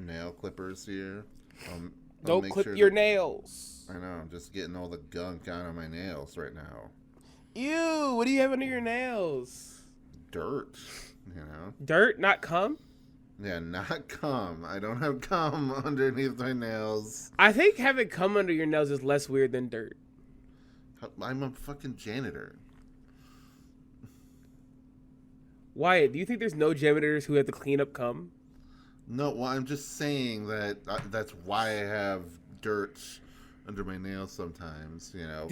nail clippers here. I'll Don't make clip sure your that, nails. I know, I'm just getting all the gunk out of my nails right now. Ew, what do you have under your nails? Dirt, you know? Dirt, not cum? Yeah, not cum. I don't have cum underneath my nails. I think having cum under your nails is less weird than dirt. I'm a fucking janitor. Wyatt, do you think there's no janitors who have to clean up cum? No, well, I'm just saying that that's why I have dirt under my nails sometimes, you know?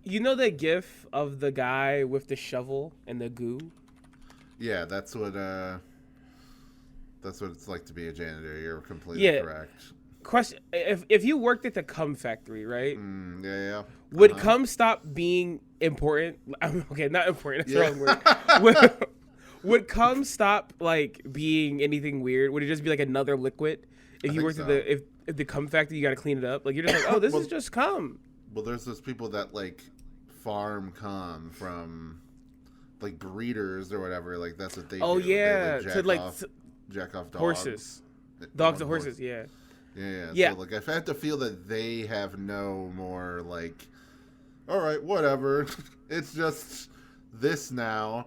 You know the gif of the guy with the shovel and the goo? Yeah, that's what it's like to be a janitor. You're completely correct. Question: if you worked at the cum factory, right? Yeah. Would cum stop being important? Okay, not important. That's the wrong word. Would cum stop like being anything weird? Would it just be like another liquid? If you worked at if the cum factory, you got to clean it up. Like you're just like, oh, this is just cum. Well, there's those people that like farm cum from like breeders or whatever. Like that's what they do. Yeah, they, like, jack off dogs. Horses. Dogs and horses, yeah. Yeah. So, like, I have to feel that they have no more, like, all right, whatever. It's just this now.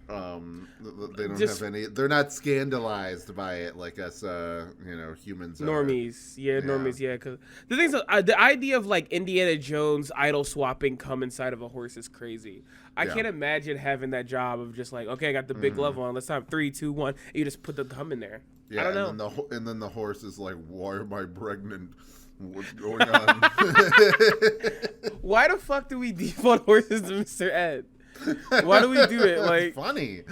They don't have any. They're not scandalized by it like us, humans. Normies, normies, yeah. Because the thing is, the idea of like Indiana Jones idol swapping cum inside of a horse is crazy. I can't imagine having that job of just like, okay, I got the big glove on. Let's have 3, 2, 1. And you just put the cum in there. Yeah, I don't know. And then the horse is like, why am I pregnant? What's going on? Why the fuck do we default horses to Mr. Ed? Why do we do it? Like, funny.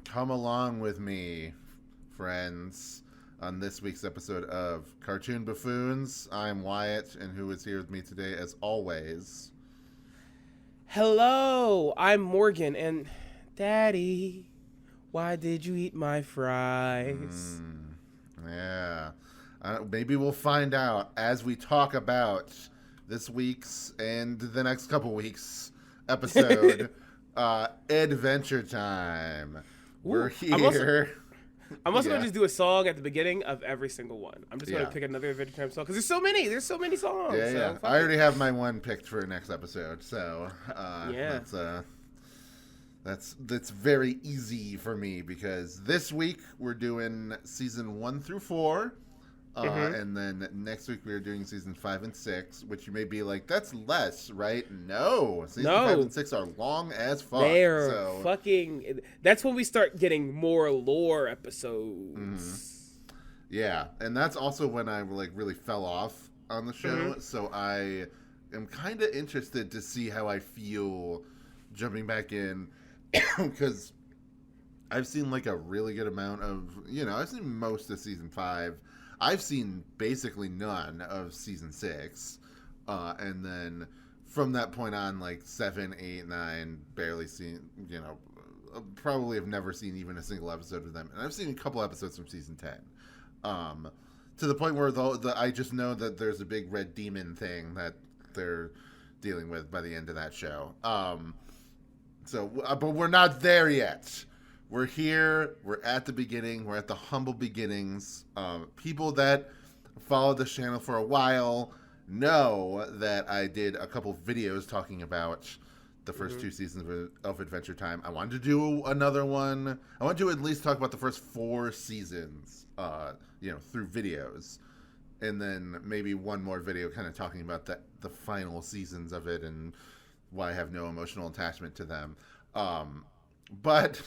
Come along with me, friends, on this week's episode of Cartoon Buffoons. I'm Wyatt, and who is here with me today, as always? Hello, I'm Morgan, and Daddy, why did you eat my fries? Yeah. Maybe we'll find out as we talk about this week's and the next couple weeks episode, Adventure Time. We're here. I'm also going to just do a song at the beginning of every single one. I'm just going to pick another Adventure Time song because there's so many. There's so many songs. Yeah. I already have my one picked for next episode, so that's very easy for me because this week we're doing season 1 through 4. And then next week we are doing season 5 and 6, which you may be like, that's less, right? No. Season 5 and 6 are long as fuck. They're fucking... That's when we start getting more lore episodes. Yeah, and that's also when I like really fell off on the show, so I am kind of interested to see how I feel jumping back in, because I've seen like a really good amount of, I've seen most of season 5. I've seen basically none of season 6. And then from that point on, like 7, 8, 9, barely seen, probably have never seen even a single episode of them. And I've seen a couple episodes from season 10. To the point where I just know that there's a big red demon thing that they're dealing with by the end of that show. But we're not there yet. We're here. We're at the beginning. We're at the humble beginnings. People that follow this channel for a while know that I did a couple videos talking about the first 2 seasons of Adventure Time. I wanted to do another one. I wanted to at least talk about the first 4 seasons, through videos. And then maybe one more video kind of talking about the final seasons of it and why I have no emotional attachment to them. But...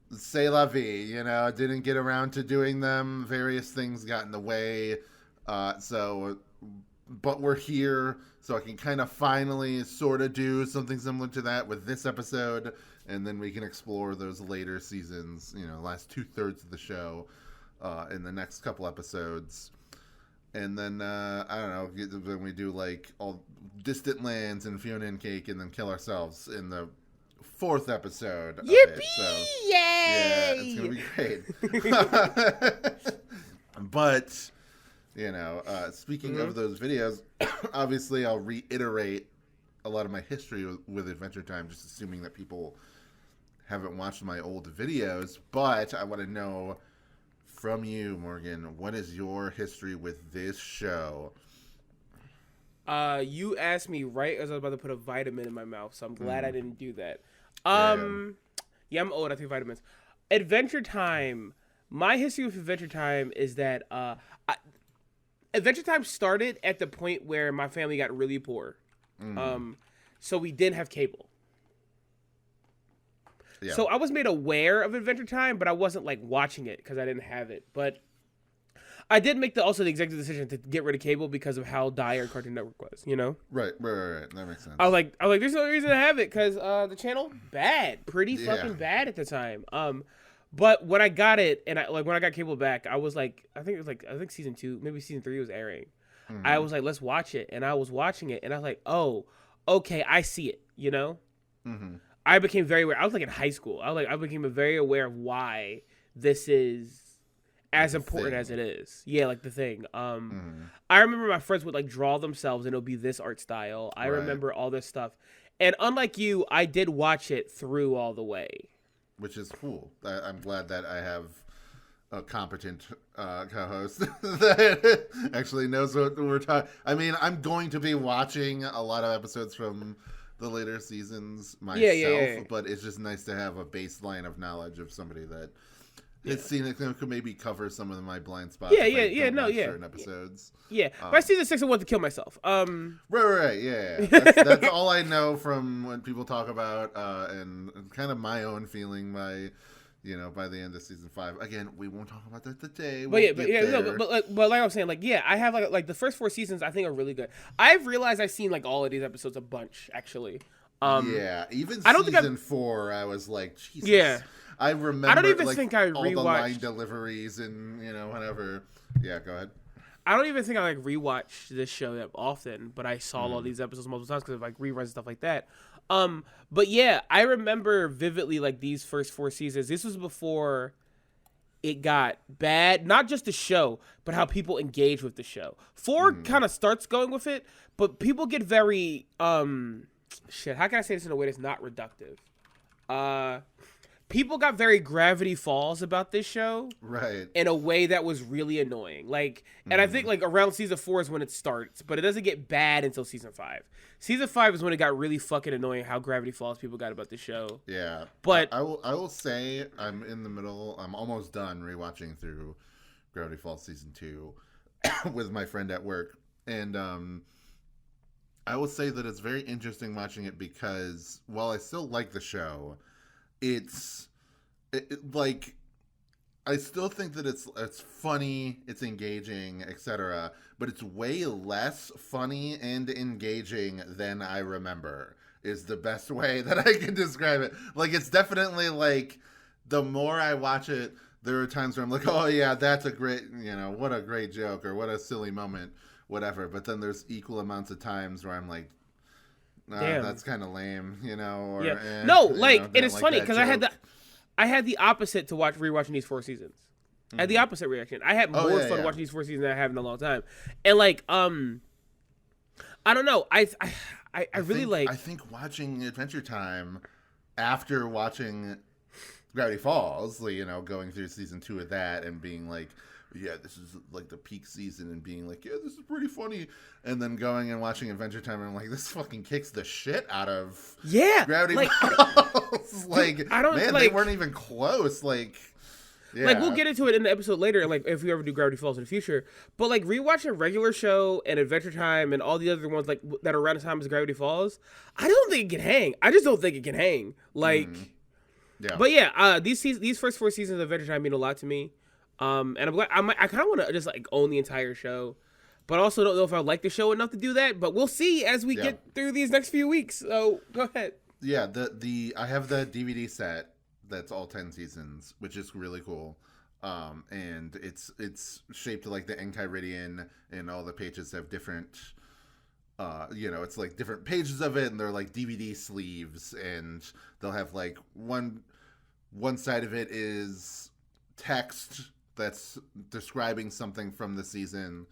c'est la vie, didn't get around to doing them. Various things got in the way. But we're here, so I can kind of finally sort of do something similar to that with this episode. and then we can explore those later seasons, last 2/3 of the show, in the next couple episodes. And then, I don't know, then we do like all Distant Lands and Fiona and Cake, and then kill ourselves in the 4th episode of Yippee! it. So, Yay! yeah, it's going to be great. But, speaking of those videos, obviously I'll reiterate a lot of my history with Adventure Time, just assuming that people haven't watched my old videos. But I want to know from you, Morgan, what is your history with this show? You asked me right as I was about to put a vitamin in my mouth, so I'm glad I didn't do that. Yeah, I'm old. I take vitamins. Adventure Time. My history with Adventure Time is that Adventure Time started at the point where my family got really poor. So we didn't have cable. Yeah. So I was made aware of Adventure Time, but I wasn't like watching it because I didn't have it. But I did make the executive decision to get rid of cable because of how dire Cartoon Network was, Right. That makes sense. I was like, there's no reason to have it because the channel pretty fucking bad at the time. But when I got it and when I got cable back, I was like, I think season 2, maybe season 3 was airing. I was like, let's watch it, and I was watching it, and I was like, oh, okay, I see it, I became very aware. I was like in high school. I became very aware of why this is as important as it is. Yeah, like the thing. I remember my friends would like draw themselves, and it'll be this art style. I remember all this stuff, and unlike you, I did watch it through all the way, which is cool. I'm glad that I have a competent co-host that actually knows what we're talking. I mean, I'm going to be watching a lot of episodes from the later seasons myself, but it's just nice to have a baseline of knowledge of somebody that has seen it, could maybe cover some of my blind spots. Certain episodes. By season 6, I wanted to kill myself. Right. Yeah. That's all I know from when people talk about, and kind of my own feeling by the end of season 5. Again, we won't talk about that today. But like I was saying, I have like the first 4 seasons I think are really good. I've realized I've seen like all of these episodes a bunch actually. Even season 4, I was like, Jesus. Yeah. I remember. I don't even think I all rewatched the line deliveries and whatever. Yeah, go ahead. I don't even think I like rewatched this show that often, but I saw all these episodes multiple times because of like reruns and stuff like that. But yeah, I remember vividly like these first 4 seasons. This was before it got bad, not just the show, but how people engage with the show. 4 kind of starts going with it, but people get very how can I say this in a way that's not reductive? People got very Gravity Falls about this show, right? In a way that was really annoying. Like, and I think like around season 4 is when it starts, but it doesn't get bad until season 5. Season 5 is when it got really fucking annoying how Gravity Falls people got about the show. Yeah, but I will say I'm in the middle. I'm almost done rewatching through Gravity Falls season 2 with my friend at work, and I will say that it's very interesting watching it because while I still like the show, it's like I still think that it's funny, it's engaging, etc. But it's way less funny and engaging than I remember. Is the best way that I can describe it. Like it's definitely like the more I watch it, there are times where I'm like, oh yeah, that's a great, what a great joke or what a silly moment, whatever. But then there's equal amounts of times where I'm like, damn, that's kind of lame, or and it's funny because I had the opposite to rewatching these 4 seasons. I had the opposite reaction. I had more fun watching these 4 seasons than I have in a long time. And like, I don't know. I think watching Adventure Time after watching Gravity Falls, going through season 2 of that and being like, yeah, this is like the peak season, and being like, yeah, this is pretty funny, and then going and watching Adventure Time and I'm like, this fucking kicks the shit out of Gravity Falls. Like, they weren't even close. Like, yeah. Like, we'll get into it in the episode later, like if we ever do Gravity Falls in the future. But like rewatching a regular show and Adventure Time and all the other ones like that are around the time as Gravity Falls, I don't think it can hang. I just don't think it can hang. Like, but yeah, these first 4 seasons of Adventure Time mean a lot to me. And I'm glad I kind of want to just like own the entire show, but also don't know if I like the show enough to do that. But we'll see as we get through these next few weeks. So go ahead. Yeah, the I have the DVD set that's all 10 seasons, which is really cool. And it's shaped like the Enchiridion, and all the pages have different it's like different pages of it, and they're like DVD sleeves, and they'll have like one side of it is text that's describing something from the season,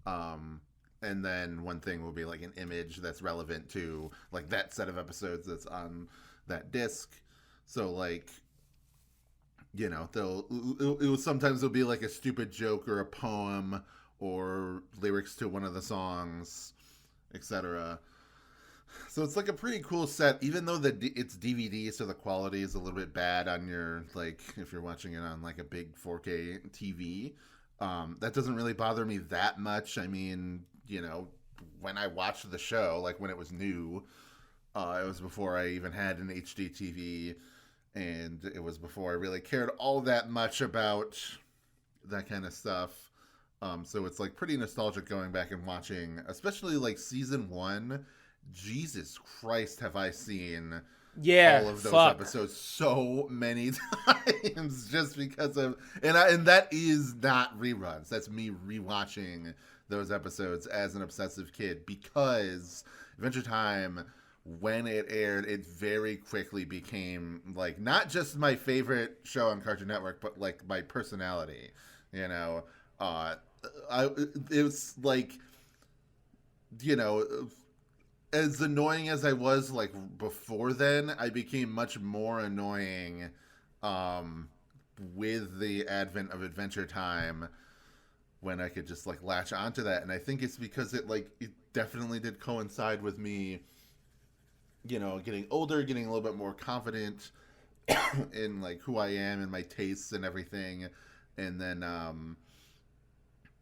and then one thing will be like an image that's relevant to like that set of episodes that's on that disc. So like, sometimes it'll be like a stupid joke or a poem or lyrics to one of the songs, etc. So it's like a pretty cool set, even though it's DVD, so the quality is a little bit bad on your, like, if you're watching it on like a big 4K TV. That doesn't really bother me that much. I mean, when I watched the show, like when it was new, it was before I even had an HD TV, and it was before I really cared all that much about that kind of stuff. So it's like pretty nostalgic going back and watching, especially like season 1. Jesus Christ, have I seen all of those episodes so many times just because of, and that is not reruns. That's me rewatching those episodes as an obsessive kid, because Adventure Time, when it aired, it very quickly became like not just my favorite show on Cartoon Network, but like my personality. It was like, as annoying as I was like before then, I became much more annoying with the advent of Adventure Time, when I could just like latch onto that. And I think it's because it definitely did coincide with me, getting older, getting a little bit more confident in like who I am and my tastes and everything. And then,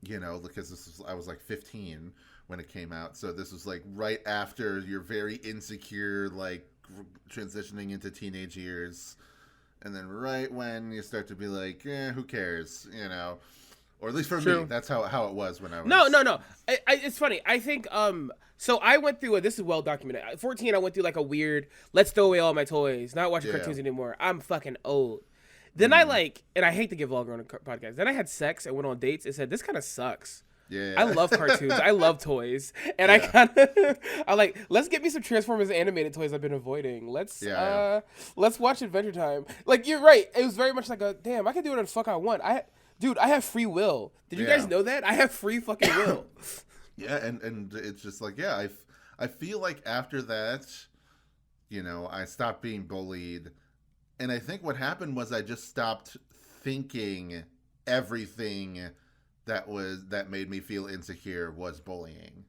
because I was like 15 when it came out. So this was like right after you're very insecure, like transitioning into teenage years. And then right when you start to be like, who cares, or at least for me, that's how it was when I was. No. It's funny. I think, so I went through this is well documented. At 14, I went through like a weird, let's throw away all my toys, not watching cartoons anymore. I'm fucking old. Then I and I hate to give vulgar on a podcast. Then I had sex and went on dates and said, this kind of sucks. Yeah. I love cartoons. I love toys. And I like, let's get me some Transformers animated toys I've been avoiding. Let's watch Adventure Time. Like, you're right. It was very much like damn, I can do whatever the fuck I want. I have free will. Did you guys know that? I have free fucking will. Yeah, and it's just like, I feel like after that, I stopped being bullied. And I think what happened was I just stopped thinking everything that made me feel insecure was bullying.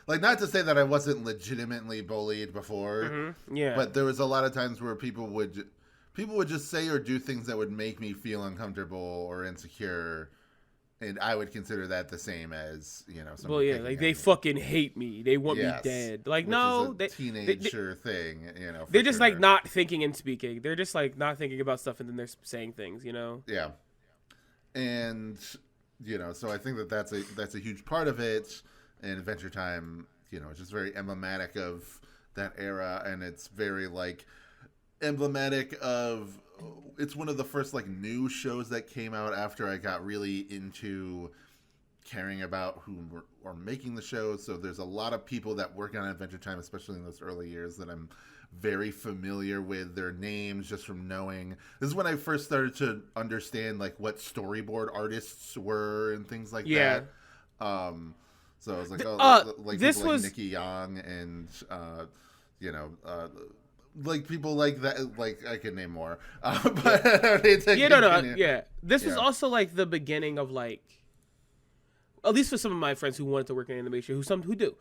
Like, not to say that I wasn't legitimately bullied before, but there was a lot of times where people would just say or do things that would make me feel uncomfortable or insecure, and I would consider that the same as like they fucking hate me, they want me dead. Like, no, is a teenager thing. They're just like not thinking and speaking. They're just like not thinking about stuff, and then they're saying things. Yeah, and so I think that's a huge part of it. And Adventure Time, it's just very emblematic of that era, and it's very like emblematic of, it's one of the first like new shows that came out after I got really into caring about who were making the shows. So there's a lot of people that work on Adventure Time, especially in those early years, that I'm very familiar with their names just from knowing. This is when I first started to understand like what storyboard artists were and things like that. So I was like, like this people was like Nikki Young and like people like that, like I could name more, but This was also like the beginning of like, at least for some of my friends who wanted to work in animation, who do.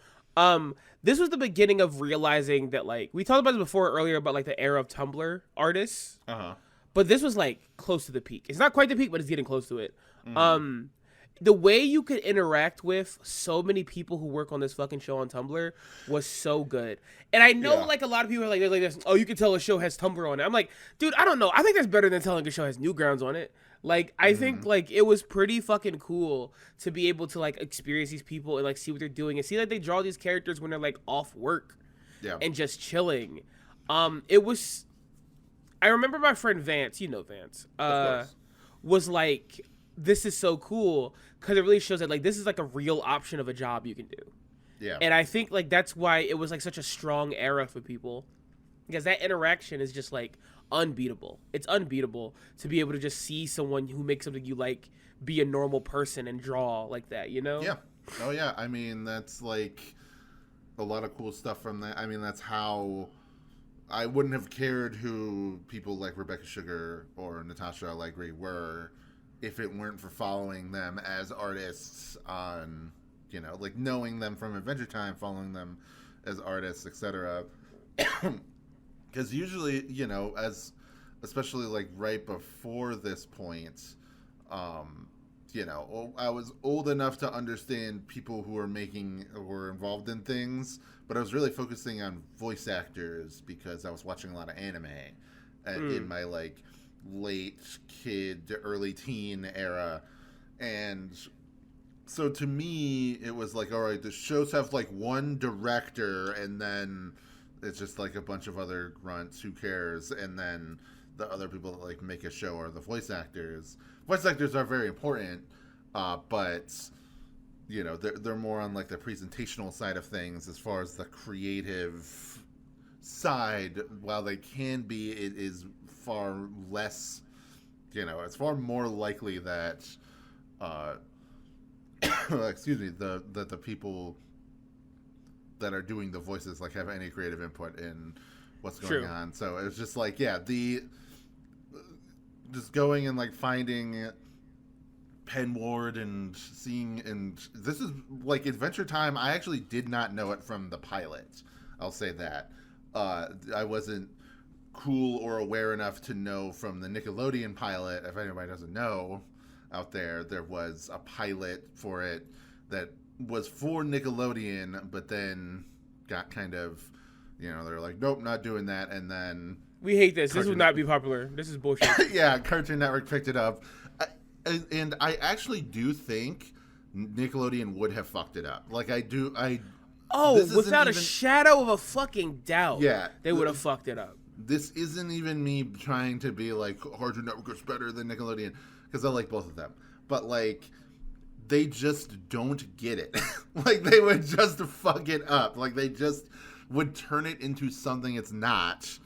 This was the beginning of realizing that, like, we talked about this before earlier about like the era of Tumblr artists. But this was like close to the peak. It's not quite the peak, but it's getting close to it. The way you could interact with so many people who work on this fucking show on Tumblr was so good. And I know like a lot of people are like, they're like this, oh, you can tell a show has Tumblr on it. I'm like, dude, I don't know. I think that's better than telling a show has Newgrounds on it. Like, I think like it was pretty fucking cool to be able to like experience these people and like see what they're doing and see that they draw these characters when they're like off work and just chilling. It was. I remember my friend Vance. You know Vance. Was like, this is so cool because it really shows that like this is like a real option of a job you can do. Yeah. And I think like that's why it was like such a strong era for people, because that interaction is just like unbeatable. It's unbeatable to be able to just see someone who makes something you like be a normal person and draw like that, you know? Yeah. Oh yeah. I mean, that's like a lot of cool stuff from that. I mean, that's how I wouldn't have cared who people like Rebecca Sugar or Natasha Allegri were if it weren't for following them as artists on, you know, like knowing them from Adventure Time, following them as artists, etc. Because usually, you know, especially like right before this point, you know, I was old enough to understand people who were involved in things, but I was really focusing on voice actors because I was watching a lot of anime in my like late kid to early teen era. And so to me, it was like, all right, the shows have like one director and then it's just like a bunch of other grunts, who cares? And then the other people that like make a show are the voice actors. Voice actors are very important, but you know they're more on like the presentational side of things as far as the creative side. While they can be, it is far less. You know, it's far more likely that, excuse me, that the people that are doing the voices like have any creative input in what's going on. So it's just like, yeah, just going and like finding Penn Ward and seeing, and this is like Adventure Time. I actually did not know it from the pilot. I'll say that. I wasn't cool or aware enough to know from the Nickelodeon pilot. If anybody doesn't know out there was a pilot for it that was for Nickelodeon, but then got kind of, you know, they're like, nope, not doing that. And then we hate this. This would not be popular. This is bullshit. Yeah, Cartoon Network picked it up. And I actually do think Nickelodeon would have fucked it up. Like, without a shadow of a fucking doubt. Yeah. They would have fucked it up. This isn't even me trying to be like, Cartoon Network is better than Nickelodeon, because I like both of them. But, like, they just don't get it. Like, they would just fuck it up. Like, they just would turn it into something it's not.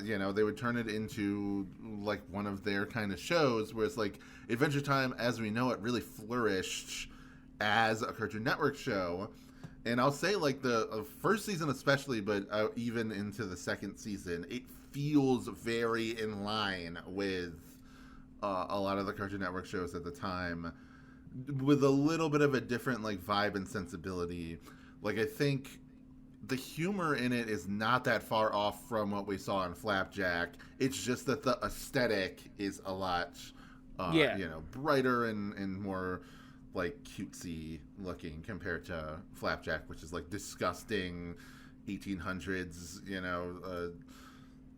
You know, they would turn it into, like, one of their kind of shows, whereas, like, Adventure Time, as we know it, really flourished as a Cartoon Network show. And I'll say, like, the first season especially, but even into the second season, it feels very in line with a lot of the Cartoon Network shows at the time, with a little bit of a different, like, vibe and sensibility. Like, I think the humor in it is not that far off from what we saw in Flapjack. It's just that the aesthetic is a lot, you know, brighter and more, like, cutesy looking compared to Flapjack, which is like disgusting 1800s, you know,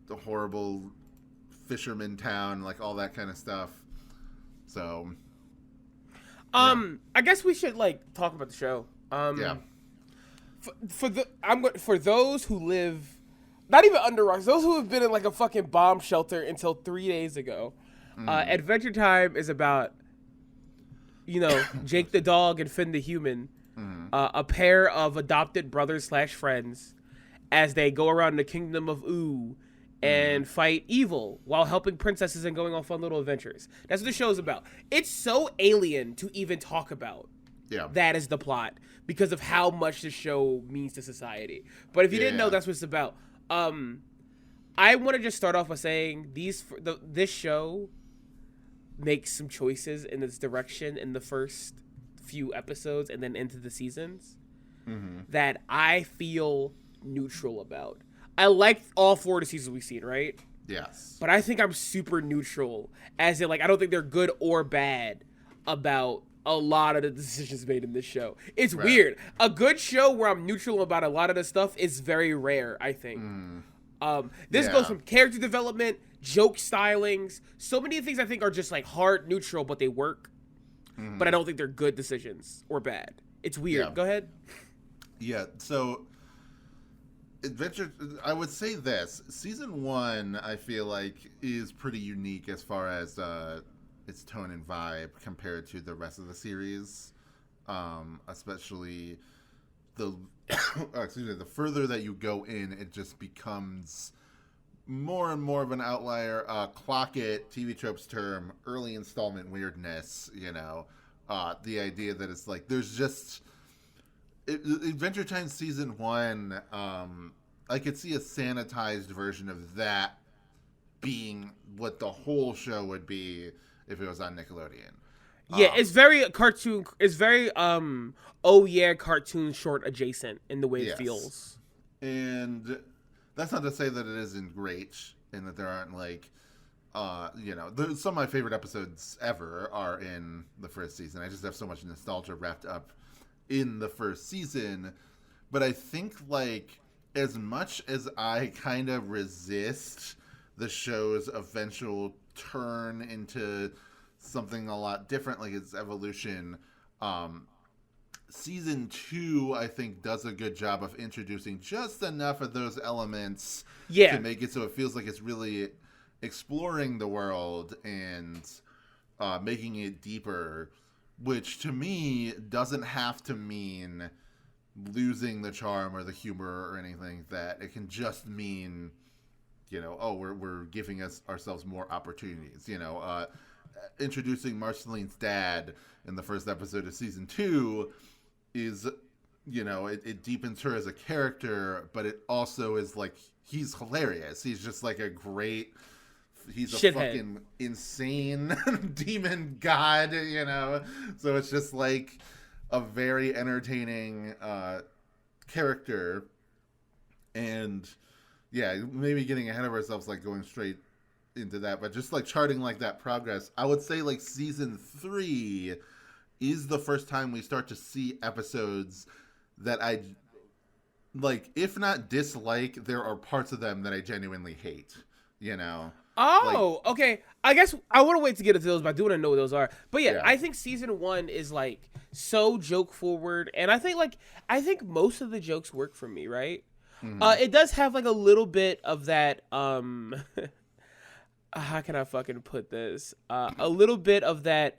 the horrible fisherman town, like all that kind of stuff. So, I guess we should like talk about the show. Yeah. For those who live, not even under rocks, those who have been in like a fucking bomb shelter until 3 days ago, Adventure Time is about, you know, Jake the dog and Finn the human, a pair of adopted brothers/friends, as they go around the kingdom of Ooh and fight evil while helping princesses and going on fun little adventures. That's what the show's about. It's so alien to even talk about. Yeah. That is the plot because of how much the show means to society. But if you didn't know, that's what it's about. I want to just start off by saying this show makes some choices in its direction in the first few episodes and then into the seasons that I feel neutral about. I like all 4 of the seasons we've seen, right? Yes. But I think I'm super neutral, as in, like, I don't think they're good or bad about a lot of the decisions made in this show. It's weird. A good show where I'm neutral about a lot of the stuff is very rare, I think. This goes from character development, joke stylings, so many things I think are just like hard neutral, but they work. But I don't think they're good decisions or bad. It's weird. Yeah. Go ahead. Yeah, so Adventure, I would say this. Season 1, I feel like, is pretty unique as far as its tone and vibe compared to the rest of the series. Especially the the further that you go in, it just becomes more and more of an outlier. Clock it, TV tropes term, early installment weirdness, the idea that it's like there's just Adventure Time season 1, I could see a sanitized version of that being what the whole show would be if it was on Nickelodeon. Yeah, it's very cartoon. It's very oh yeah, cartoon short adjacent in the way it feels. And that's not to say that it isn't great and that there aren't some of my favorite episodes ever are in the first season. I just have so much nostalgia wrapped up in the first season. But I think as much as I kind of resist the show's eventual turn into something a lot different, like its evolution, season 2 I think does a good job of introducing just enough of those elements to make it so it feels like it's really exploring the world and making it deeper, which to me doesn't have to mean losing the charm or the humor or anything. That it can just mean we're giving ourselves more opportunities. Introducing Marceline's dad in the first episode of season 2 is, it deepens her as a character, but it also is he's hilarious. He's just he's a shithead. Fucking insane demon god, So it's just a very entertaining character. And yeah, maybe getting ahead of ourselves, going straight into that, but just charting that progress. I would say season 3 is the first time we start to see episodes that I if not dislike, there are parts of them that I genuinely hate, Oh, okay. I guess I want to wait to get into those, but I do want to know what those are. But yeah, I think season 1 is so joke forward, and I think most of the jokes work for me, right? Mm-hmm. It does have a little bit of that how can I fucking put this? A little bit of that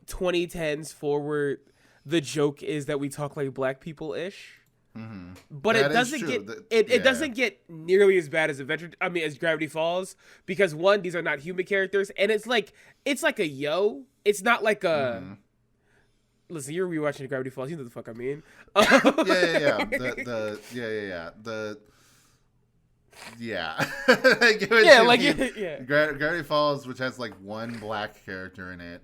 2010s forward. The joke is that we talk like black people ish, but that it doesn't get nearly as bad as as Gravity Falls, because one, these are not human characters, and it's like a yo. It's not like a. Listen, you're rewatching Gravity Falls. You know the fuck I mean. Gravity Falls, which has one black character in it,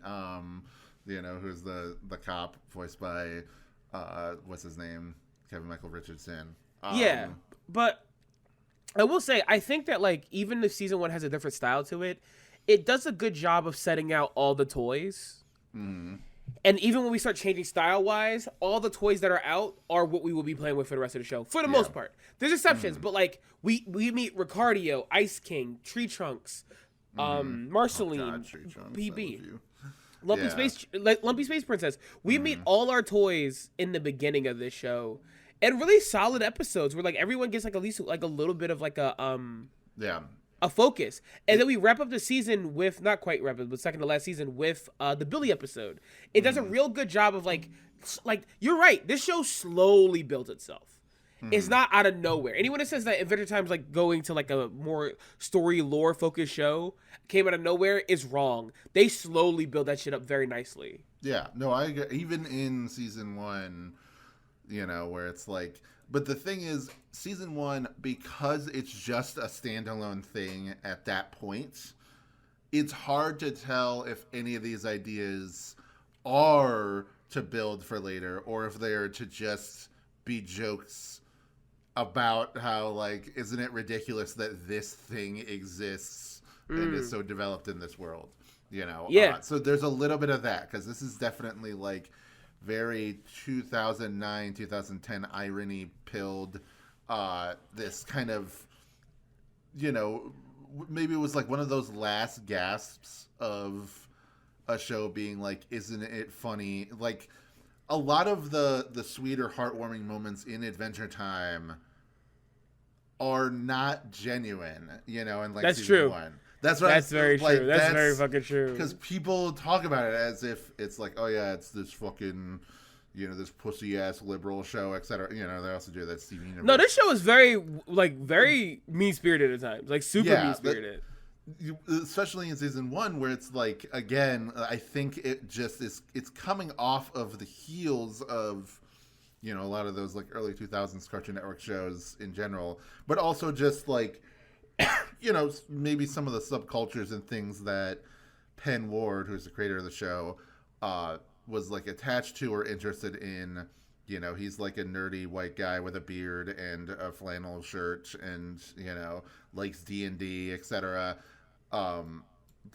who's the cop voiced by what's his name, Kevin Michael Richardson. But I will say, I think that even if season 1 has a different style to it, it does a good job of setting out all the toys. And even when we start changing style-wise, all the toys that are out are what we will be playing with for the rest of the show, for the most part. There's exceptions, but we meet Ricardio, Ice King, Tree Trunks, Marceline, PB, Lumpy Space Princess. We meet all our toys in the beginning of this show, and really solid episodes where everyone gets at least a little bit of a focus, and then we wrap up the season with, not quite wrap up, but second to last season with the Billy episode. It does a real good job of you're right, this show slowly built itself. It's not out of nowhere. Anyone that says that Adventure Time's going to a more story lore focused show came out of nowhere is wrong. They slowly build that shit up very nicely. Yeah, no, I agree. Even in season 1, where it's but the thing is, season 1, because it's just a standalone thing at that point, it's hard to tell if any of these ideas are to build for later or if they are to just be jokes about how, isn't it ridiculous that this thing exists and is so developed in this world, Yeah. So there's a little bit of that, because this is definitely, very 2009, 2010 irony pilled, this kind of, maybe it was one of those last gasps of a show being isn't it funny? A lot of the sweeter, heartwarming moments in Adventure Time are not genuine, in like That's season true. 1. That's very like, true. That's very fucking true. Because people talk about it as if it's like, oh yeah, it's this fucking, this pussy ass liberal show, etc. They also do that Steven Universe. No, this show is very mean spirited at times, like super mean spirited. Especially in season 1, where it's like, again, I think it just is. It's coming off of the heels of, a lot of those like early 2000s Cartoon Network shows in general, but also just like, maybe some of the subcultures and things that Penn Ward, who's the creator of the show, was like attached to or interested in. He's like a nerdy white guy with a beard and a flannel shirt, and likes D&D, etc.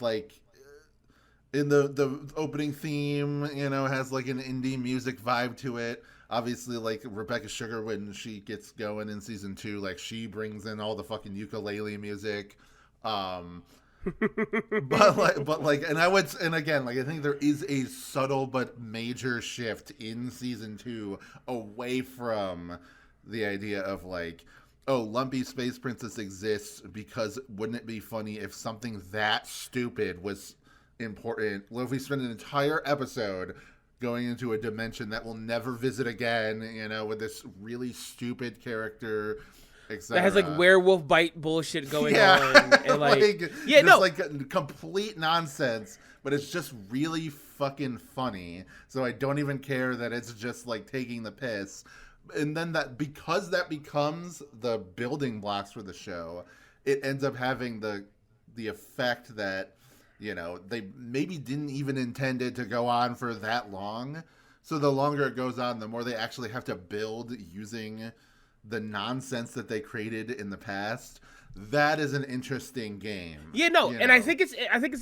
Like in the opening theme, has like an indie music vibe to it. Obviously, like Rebecca Sugar, when she gets going in season 2, like she brings in all the fucking ukulele music. And again, like I think there is a subtle but major shift in season 2 away from the idea of like, oh, Lumpy Space Princess exists because wouldn't it be funny if something that stupid was important? Well, if we spend an entire episode going into a dimension that we'll never visit again, with this really stupid character, etc. That has like werewolf bite bullshit going on, and like complete nonsense, but it's just really fucking funny. So I don't even care that it's just like taking the piss. And then because that becomes the building blocks for the show, it ends up having the effect that they maybe didn't even intend it to go on for that long. So the longer it goes on, the more they actually have to build using the nonsense that they created in the past. That is an interesting game. Yeah, no, and I think it's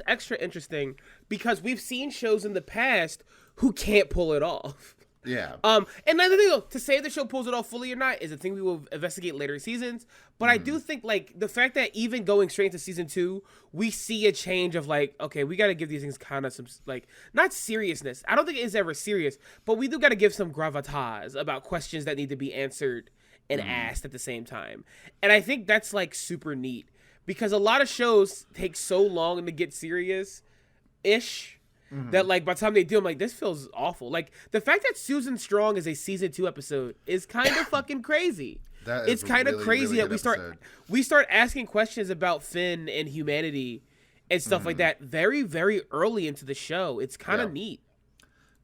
extra interesting because we've seen shows in the past who can't pull it off. Yeah. And another thing though, to say if the show pulls it off fully or not is a thing we will investigate later seasons. But I do think like the fact that even going straight into season 2, we see a change of like, okay, we got to give these things kind of some like not seriousness. I don't think it is ever serious, but we do got to give some gravitas about questions that need to be answered and asked at the same time. And I think that's like super neat because a lot of shows take so long to get serious-ish. That like by the time they do, I'm like, this feels awful. Like the fact that Susan Strong is a season 2 episode is kind of fucking crazy. It's kind of crazy that we start asking questions about Finn and humanity and stuff like that very, very early into the show. It's kind of neat.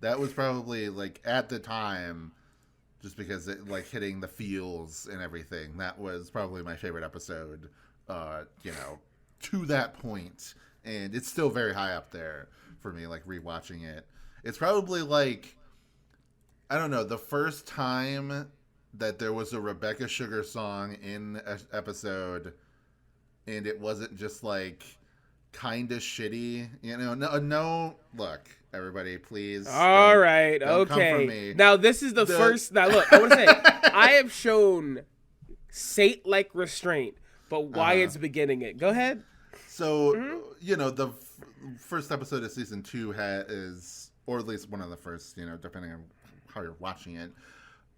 That was probably like at the time, just because it like hitting the feels and everything. That was probably my favorite episode. To that point, and it's still very high up there for me, like rewatching it. It's probably like, I don't know, the first time that there was a Rebecca Sugar song in an episode and it wasn't just like kind of shitty, no, look, everybody, please. All right. Okay. Come for me. Now this is the first, now look, I want to say, I have shown Sate-like restraint, but Wyatt's beginning it. Go ahead. So, the first episode of season 2 is, or at least one of the first, depending on how you're watching it,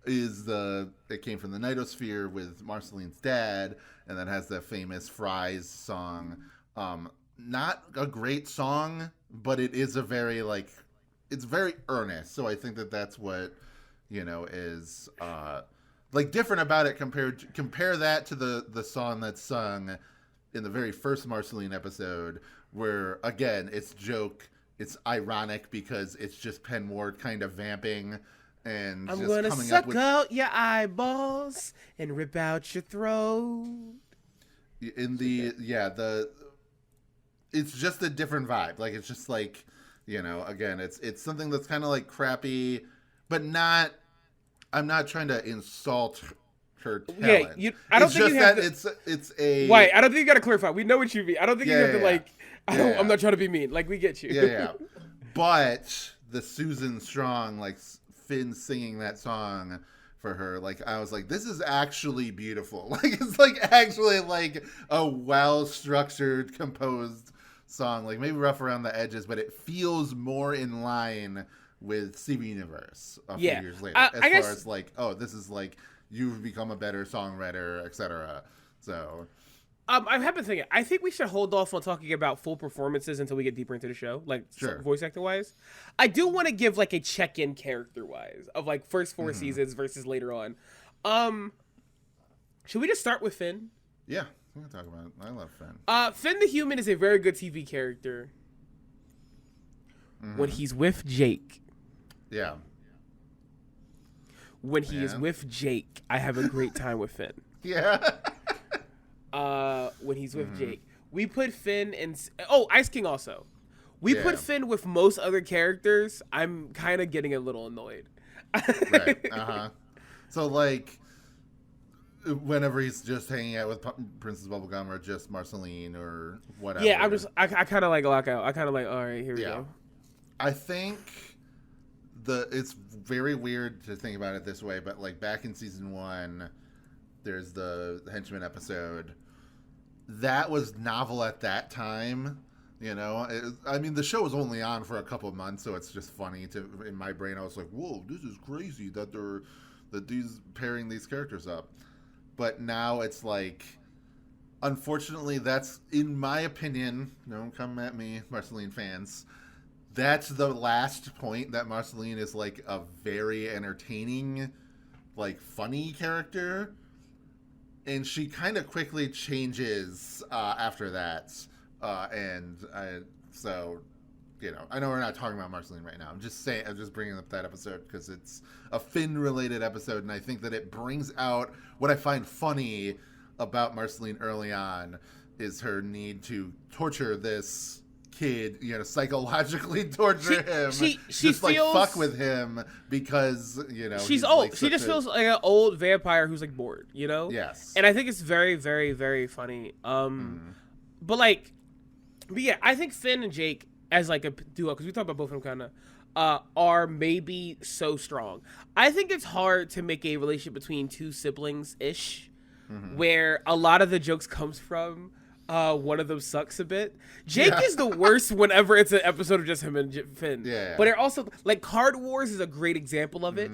it came from the Nightosphere with Marceline's dad, and then has the famous Fries song. Not a great song, but it is a very, like, it's very earnest. So I think that's what, is, like, different about it compare that to the song that's sung in the very first Marceline episode, where, again, it's ironic because it's just Penn Ward kind of vamping and I'm just gonna coming suck up with out your eyeballs and rip out your throat. It's just a different vibe. Like, it's just like, again, it's something that's kind of like crappy, but not. I'm not trying to insult her talent. Yeah, I don't think you have to. It's a. Wait, I don't think you got to clarify. We know what you mean. I don't think you have to like. I'm not trying to be mean. Like, we get you. Yeah. But the Susan Strong, like Finn singing that song for her, like I was like, this is actually beautiful. Like it's like actually like a well structured, composed song. Like maybe rough around the edges, but it feels more in line with Steven Universe a few years later. As far as like, oh, this is like you've become a better songwriter, etc. So I have been thinking. I think we should hold off on talking about full performances until we get deeper into the show, like sure. voice actor wise. I do want to give like a check-in character wise of like first 4 seasons versus later on. Should we just start with Finn? Yeah, we can talk about it. I love Finn. Finn the human is a very good TV character. When he's with Jake. Yeah. When he is with Jake, I have a great time with Finn. Yeah. When he's with Jake, we put Finn in. Ice King also. We put Finn with most other characters. I'm kind of getting a little annoyed. Right. So like, whenever he's just hanging out with Princess Bubblegum or just Marceline or whatever. Yeah, I kind of like Lockout. I kind of like. All right, here we go. I think it's very weird to think about it this way, but like back in season 1, there's the henchman episode that was novel at that time. You know, I mean, the show was only on for a couple of months, so it's just funny in my brain. I was like, "Whoa, this is crazy that these pairing these characters up." But now it's like, unfortunately, that's, in my opinion, don't come at me, Marceline fans. That's the last point that Marceline is like a very entertaining, like funny character. And she kind of quickly changes after that. So, you know, I know we're not talking about Marceline right now. I'm just bringing up that episode because it's a Finn-related episode. And I think that it brings out what I find funny about Marceline early on is her need to torture this kid, you know, psychologically torture him. She just feels, like, fuck with him because, you know, she's old. Like, she just feels like an old vampire who's like bored, you know? Yes. And I think it's very, very, very funny. But yeah, I think Finn and Jake as like a duo, because we talked about both of them kind of, are maybe so strong. I think it's hard to make a relationship between two siblings-ish, where a lot of the jokes comes from one of them sucks a bit. Jake is the worst whenever it's an episode of just him and Finn. Yeah. But it also, like, Card Wars is a great example of it.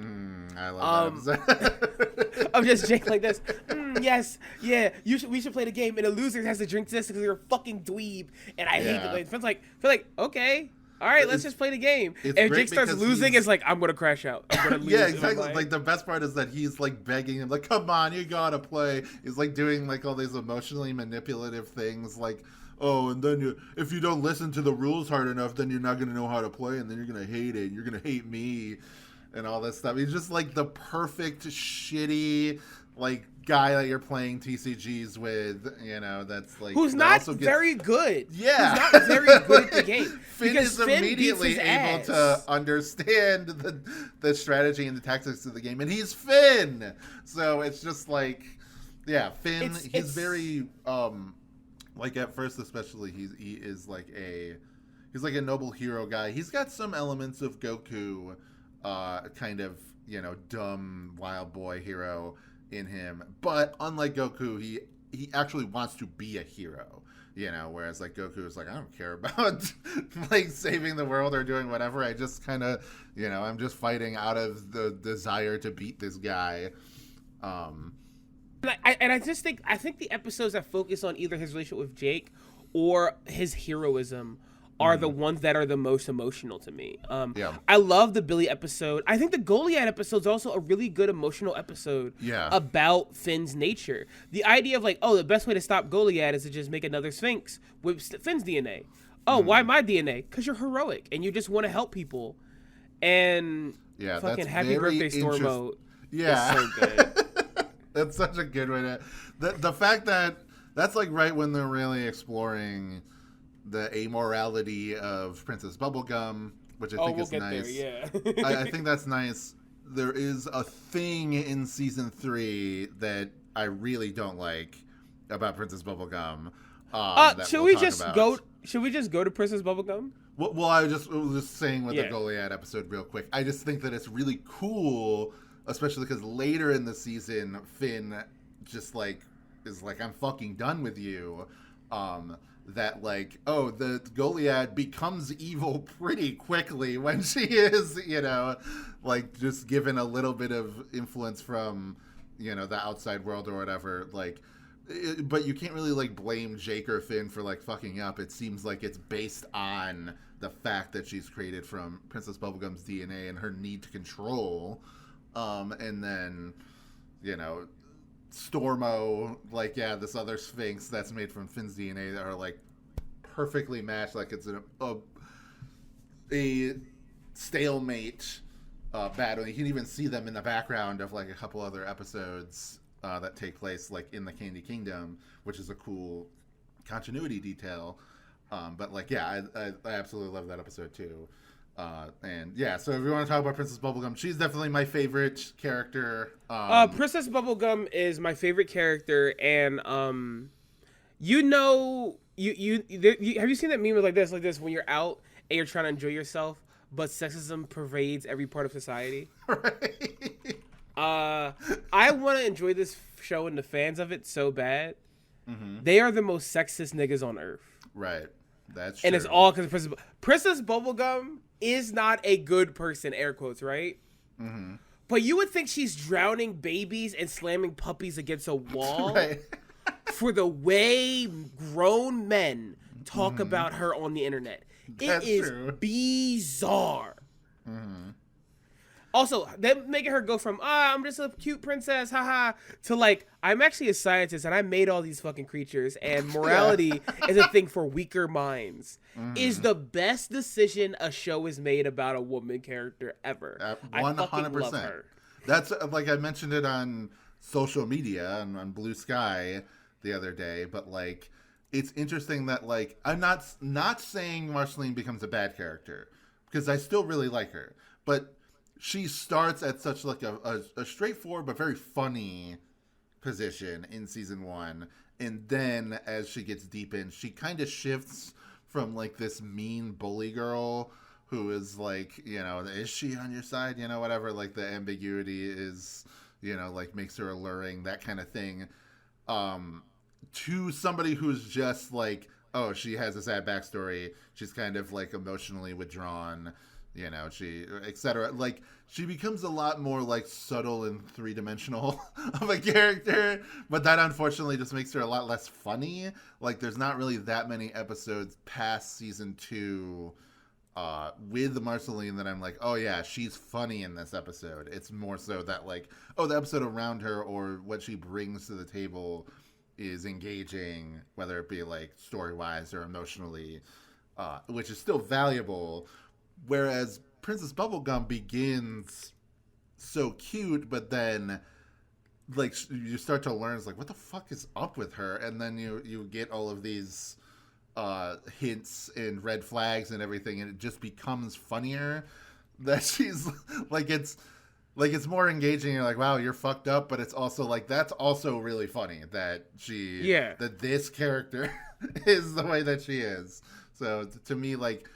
I love that. Of just Jake like this. Yes, yeah. We should play the game, and the loser has to drink this because you're a fucking dweeb, and I hate it. Like, Finn's like, okay. All right, let's just play the game. If Jake starts losing, it's like, I'm going to crash out. I'm going to lose. Yeah, exactly. Like, the best part is that he's, like, begging him, like, come on, you got to play. He's, like, doing, like, all these emotionally manipulative things, like, oh, and then if you don't listen to the rules hard enough, then you're not going to know how to play, and then you're going to hate it. You're going to hate me, and all that stuff. He's just, like, the perfect, shitty, like, guy that you're playing TCGs with, you know, that's like... Who's not very good. Yeah. Who's not very good at the game. Finn is immediately able to understand the strategy and the tactics of the game, and he's Finn! So it's just like, yeah, Finn, he's very, like, at first especially, he is like he's like a noble hero guy. He's got some elements of Goku, kind of, you know, dumb, wild boy hero in him, but unlike Goku, he actually wants to be a hero, you know, whereas like Goku is like, I don't care about like saving the world or doing whatever. I just kind of, you know, I'm just fighting out of the desire to beat this guy. I think the episodes that focus on either his relationship with Jake or his heroism are the ones that are the most emotional to me. I love the Billy episode. I think the Goliad episode is also a really good emotional episode about Finn's nature. The idea of like, oh, the best way to stop Goliad is to just make another Sphinx with Finn's DNA. Oh, why my DNA? Because you're heroic and you just want to help people. And fucking happy birthday Stormo. Yeah. Is so good. That's such a good way to... The fact that that's like right when they're really exploring the amorality of Princess Bubblegum, which I think is nice. There, I think that's nice. There is a thing in season 3 that I really don't like about Princess Bubblegum. Should we just go to Princess Bubblegum? Well, I was just saying with the Goliad episode real quick. I just think that it's really cool, especially because later in the season, Finn just like is like, I'm fucking done with you. That like, oh, the Goliad becomes evil pretty quickly when she is, you know, like just given a little bit of influence from, you know, the outside world or whatever. Like but you can't really like blame Jake or Finn for like fucking up. It seems like it's based on the fact that she's created from Princess Bubblegum's DNA and her need to control. And then, you know, Stormo, like, yeah, this other Sphinx that's made from Finn's DNA that are like perfectly matched, like it's a stalemate battle. You can even see them in the background of like a couple other episodes that take place like in the Candy Kingdom, which is a cool continuity detail. But like, yeah, I absolutely love that episode too. And yeah, so if you want to talk about Princess Bubblegum, she's definitely my favorite character. Princess Bubblegum is my favorite character, and you know, you have you seen that meme like this when you're out and you're trying to enjoy yourself, but sexism pervades every part of society. Right. I want to enjoy this show and the fans of it so bad. Mm-hmm. They are the most sexist niggas on earth. Right. That's and true. It's all because Princess Bubblegum is not a good person, air quotes, right? Mm-hmm. But you would think she's drowning babies and slamming puppies against a wall Right. for the way grown men talk about her on the internet. That's it is true. Bizarre. Mm-hmm. Also, them making her go from I'm just a cute princess, haha, to like I'm actually a scientist and I made all these fucking creatures and morality is a thing for weaker minds. Is the best decision a show has made about a woman character ever. 100%. I fucking love her. That's like I mentioned it on social media and on Blue Sky the other day, but like it's interesting that like I'm not saying Marceline becomes a bad character because I still really like her, but she starts at such like a straightforward but very funny position in season 1, and then as she gets deep in, she kind of shifts from like this mean bully girl who is like, you know, is she on your side, you know, whatever, like the ambiguity is, you know, like makes her alluring, that kind of thing, to somebody who's just like, oh, she has a sad backstory, she's kind of like emotionally withdrawn, you know, she, etc. Like, she becomes a lot more, like, subtle and three-dimensional of a character, but that unfortunately just makes her a lot less funny. Like, there's not really that many episodes past season 2 with Marceline that I'm like, oh, yeah, she's funny in this episode. It's more so that, like, oh, the episode around her or what she brings to the table is engaging, whether it be, like, story-wise or emotionally, which is still valuable. Whereas Princess Bubblegum begins so cute, but then like you start to learn, it's like, what the fuck is up with her? And then you get all of these hints and red flags and everything, and it just becomes funnier that she's like it's more engaging. You're like, wow, you're fucked up, but it's also like that's also really funny that that this character is the way that she is. So to me, like,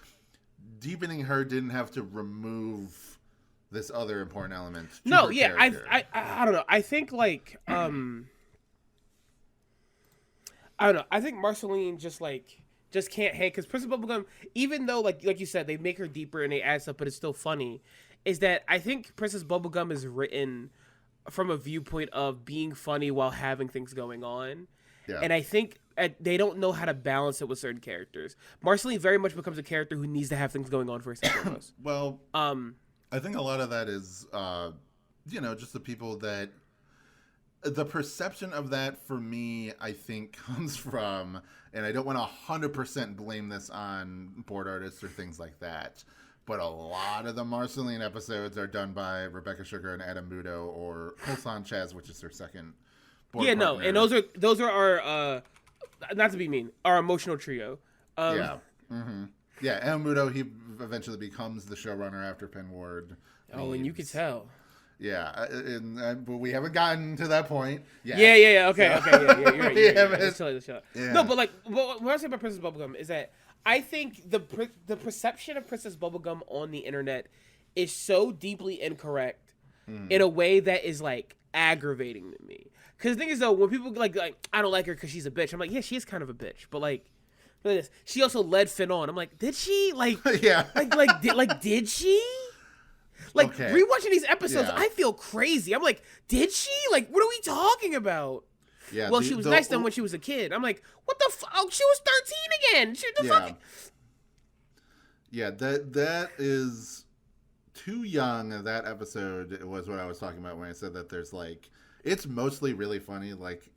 deepening her didn't have to remove this other important element. No, yeah, I don't know. I think like I don't know. I think Marceline just can't hang because Princess Bubblegum, even though like you said, they make her deeper and they add stuff, but it's still funny. Is that I think Princess Bubblegum is written from a viewpoint of being funny while having things going on. Yeah. And I think they don't know how to balance it with certain characters. Marceline very much becomes a character who needs to have things going on first and foremost. Well, I think a lot of that is, you know, just the people that the perception of that for me, I think, comes from, and I don't want to 100% blame this on board artists or things like that, but a lot of the Marceline episodes are done by Rebecca Sugar and Adam Muto or Cole Sanchez, which is their second board partner. No, and those are our not to be mean, our emotional trio. Yeah. Mm-hmm. Yeah, Adam Muto, he eventually becomes the showrunner after Penn Ward. Oh, and you could tell. Yeah, but we haven't gotten to that point yet. Yeah. Okay, yeah, you're right. Let's chill. Yeah. No, but like, what I say about Princess Bubblegum is that I think the perception of Princess Bubblegum on the internet is so deeply incorrect in a way that is like aggravating to me. Because the thing is, though, when people like I don't like her because she's a bitch, I'm like, yeah, she is kind of a bitch, but like, look at this. She also led Finn on. I'm like, did she? Like, yeah. Did she? Like, rewatching these episodes, yeah. I feel crazy. I'm like, did she? Like, what are we talking about? Yeah, well, she was nice to him when she was a kid. I'm like, what the fuck? Oh, she was 13 again. Yeah, that is too young. That episode was what I was talking about when I said that there's like, it's mostly really funny. Like,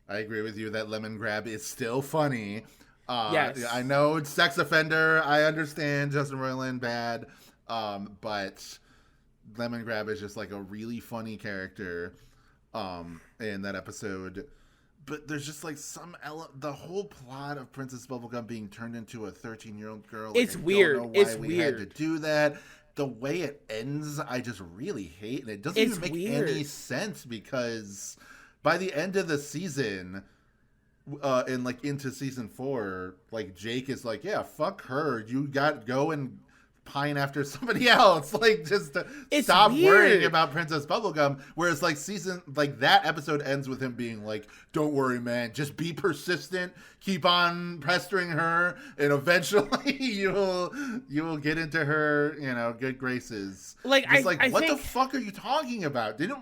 I agree with you that Lemon Grab is still funny. Yes. I know it's sex offender. I understand Justin Roiland bad. But Lemon Grab is just like a really funny character in that episode. But there's just like the whole plot of Princess Bubblegum being turned into a 13-year-old girl. Like, it's weird. Don't know why we had to do that. The way it ends, I just really hate, and it doesn't even make any sense because by the end of the season, and like into season 4, like Jake is like, yeah, fuck her. You go and pine after somebody else. Like, just stop worrying about Princess Bubblegum. Whereas like that episode ends with him being like, don't worry, man, just be persistent, keep on pestering her, and eventually you will get into her, good graces. Like, I what the fuck are you talking about? The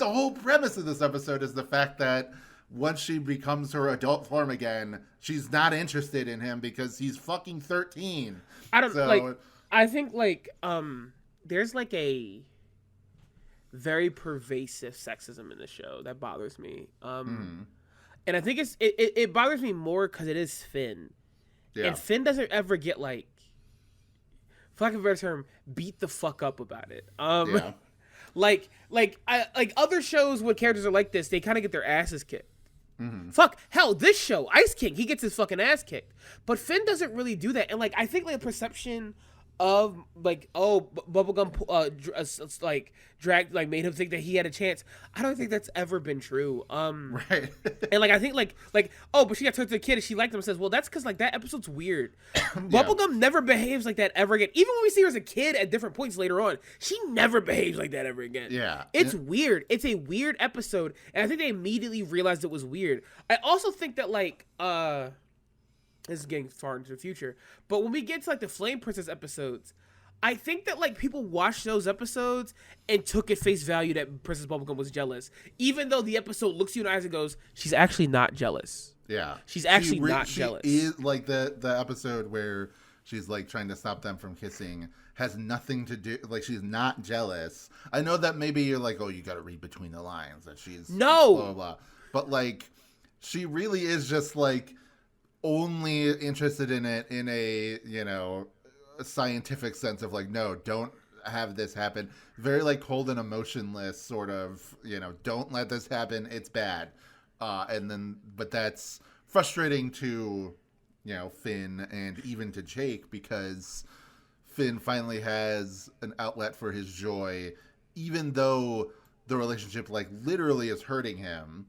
whole premise of this episode is the fact that once she becomes her adult form again, she's not interested in him because he's fucking 13. I think there's like a very pervasive sexism in the show that bothers me. And I think it bothers me more because it is Finn. Yeah. And Finn doesn't ever get like, for lack of a better term, beat the fuck up about it. Yeah. like other shows where characters are like this, they kind of get their asses kicked. Mm-hmm. Fuck, hell, this show, Ice King, he gets his fucking ass kicked. But Finn doesn't really do that. And like, I think like perception of like, oh, Bubblegum made him think that he had a chance. I don't think that's ever been true. Right. And like, I think like oh, but she got turned to a kid and she liked him and says, well, that's because like that episode's weird. Bubblegum never behaves like that ever again. Even when we see her as a kid at different points later on, she never behaves like that ever again. Yeah. It's weird. It's a weird episode, and I think they immediately realized it was weird. I also think that like this is getting far into the future, but when we get to like the Flame Princess episodes, I think that like people watched those episodes and took at face value that Princess Bubblegum was jealous, even though the episode looks you in the eyes and goes, she's actually not jealous. Yeah, she's actually not jealous. She is like the episode where she's like trying to stop them from kissing has nothing to do, like, she's not jealous. I know that maybe you're like, oh, you got to read between the lines that she's blah, blah, blah. But like, she really is just like only interested in it in a scientific sense of like, no, don't have this happen. Very like cold and emotionless sort of, don't let this happen, it's bad. But that's frustrating to Finn and even to Jake, because Finn finally has an outlet for his joy, even though the relationship like literally is hurting him,